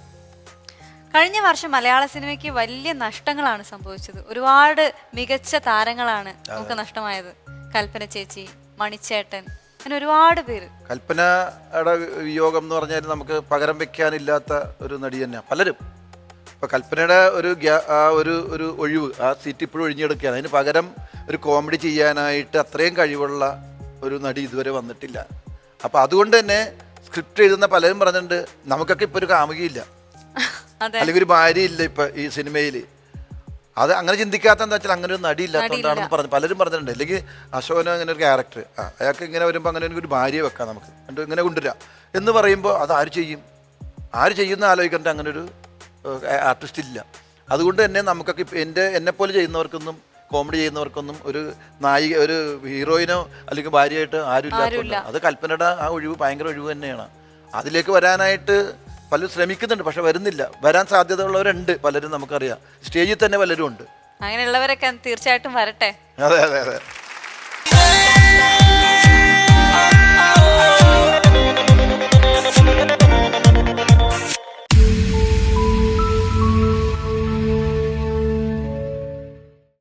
Speaker 2: കഴിഞ്ഞ വർഷം മലയാള സിനിമയ്ക്ക് വലിയ നഷ്ടങ്ങളാണ് സംഭവിച്ചത്. ഒരുപാട് മികച്ച താരങ്ങളാണ് നമുക്ക് നഷ്ടമായത്. കൽപ്പന ചേച്ചി, മണിച്ചേട്ടൻ, അങ്ങനെ ഒരുപാട് പേര്.
Speaker 3: കൽപ്പനയുടെ വിയോഗം എന്ന് പറഞ്ഞാൽ നമുക്ക് പകരം വെക്കാനില്ലാത്ത ഒരു നടി തന്നെയാണ് പലരും. ഇപ്പോൾ കൽപ്പനയുടെ ഒരു ഒഴിവ്, ആ സീറ്റ് ഇപ്പോഴും ഒഴിഞ്ഞെടുക്കുകയാണ്. അതിന് പകരം ഒരു കോമഡി ചെയ്യാനായിട്ട് അത്രയും കഴിവുള്ള ഒരു നടി ഇതുവരെ വന്നിട്ടില്ല. അപ്പോൾ അതുകൊണ്ട് തന്നെ സ്ക്രിപ്റ്റ് എഴുതുന്ന പലരും പറഞ്ഞിട്ടുണ്ട് നമുക്കൊക്കെ ഇപ്പോൾ ഒരു കാമുകയില്ല, അല്ലെങ്കിൽ ഒരു ഭാര്യയില്ല ഇപ്പൊ ഈ സിനിമയിൽ. അത് അങ്ങനെ ചിന്തിക്കാത്ത എന്താ വെച്ചാൽ അങ്ങനെ ഒരു നടി ഇല്ലാത്തതുകൊണ്ടാണെന്ന് പറഞ്ഞു പലരും പറഞ്ഞിട്ടുണ്ട്. അല്ലെങ്കിൽ അശോകനോ അങ്ങനെ ഒരു ക്യാരക്ടർ, അയാൾക്ക് ഇങ്ങനെ വരുമ്പോൾ അങ്ങനെ ഒരു ഭാര്യയെ വെക്കാം നമുക്ക്, എന്നിട്ട് ഇങ്ങനെ കൊണ്ടുവരാം എന്ന് പറയുമ്പോൾ അത് ആര് ചെയ്യുന്ന ആലോചിക്കേണ്ട അങ്ങനെ ഒരു ആർട്ടിസ്റ്റ് ഇല്ല. അതുകൊണ്ട് തന്നെ നമുക്കൊക്കെ എന്നെപ്പോലെ ചെയ്യുന്നവർക്കൊന്നും കോമഡി ചെയ്യുന്നവർക്കൊന്നും ഒരു നായിക, ഒരു ഹീറോയിനോ അല്ലെങ്കിൽ ഭാര്യയായിട്ട് ആരും ഇല്ലാത്തതുകൊണ്ട് അത് കൽപ്പനയുടെ ആ ഒഴിവ് ഭയങ്കര ഒഴിവ് തന്നെയാണ്. അതിലേക്ക് വരാനായിട്ട് പലരും ശ്രമിക്കുന്നുണ്ട്, പക്ഷെ വരുന്നില്ല. വരാൻ സാധ്യതയുള്ളവരുണ്ട് പലരും, നമുക്കറിയാം. സ്റ്റേജിൽ തന്നെ പലരും ഉണ്ട്.
Speaker 2: അങ്ങനെയുള്ളവരൊക്കെ തീർച്ചയായിട്ടും വരട്ടെ.
Speaker 3: അതെ അതെ അതെ.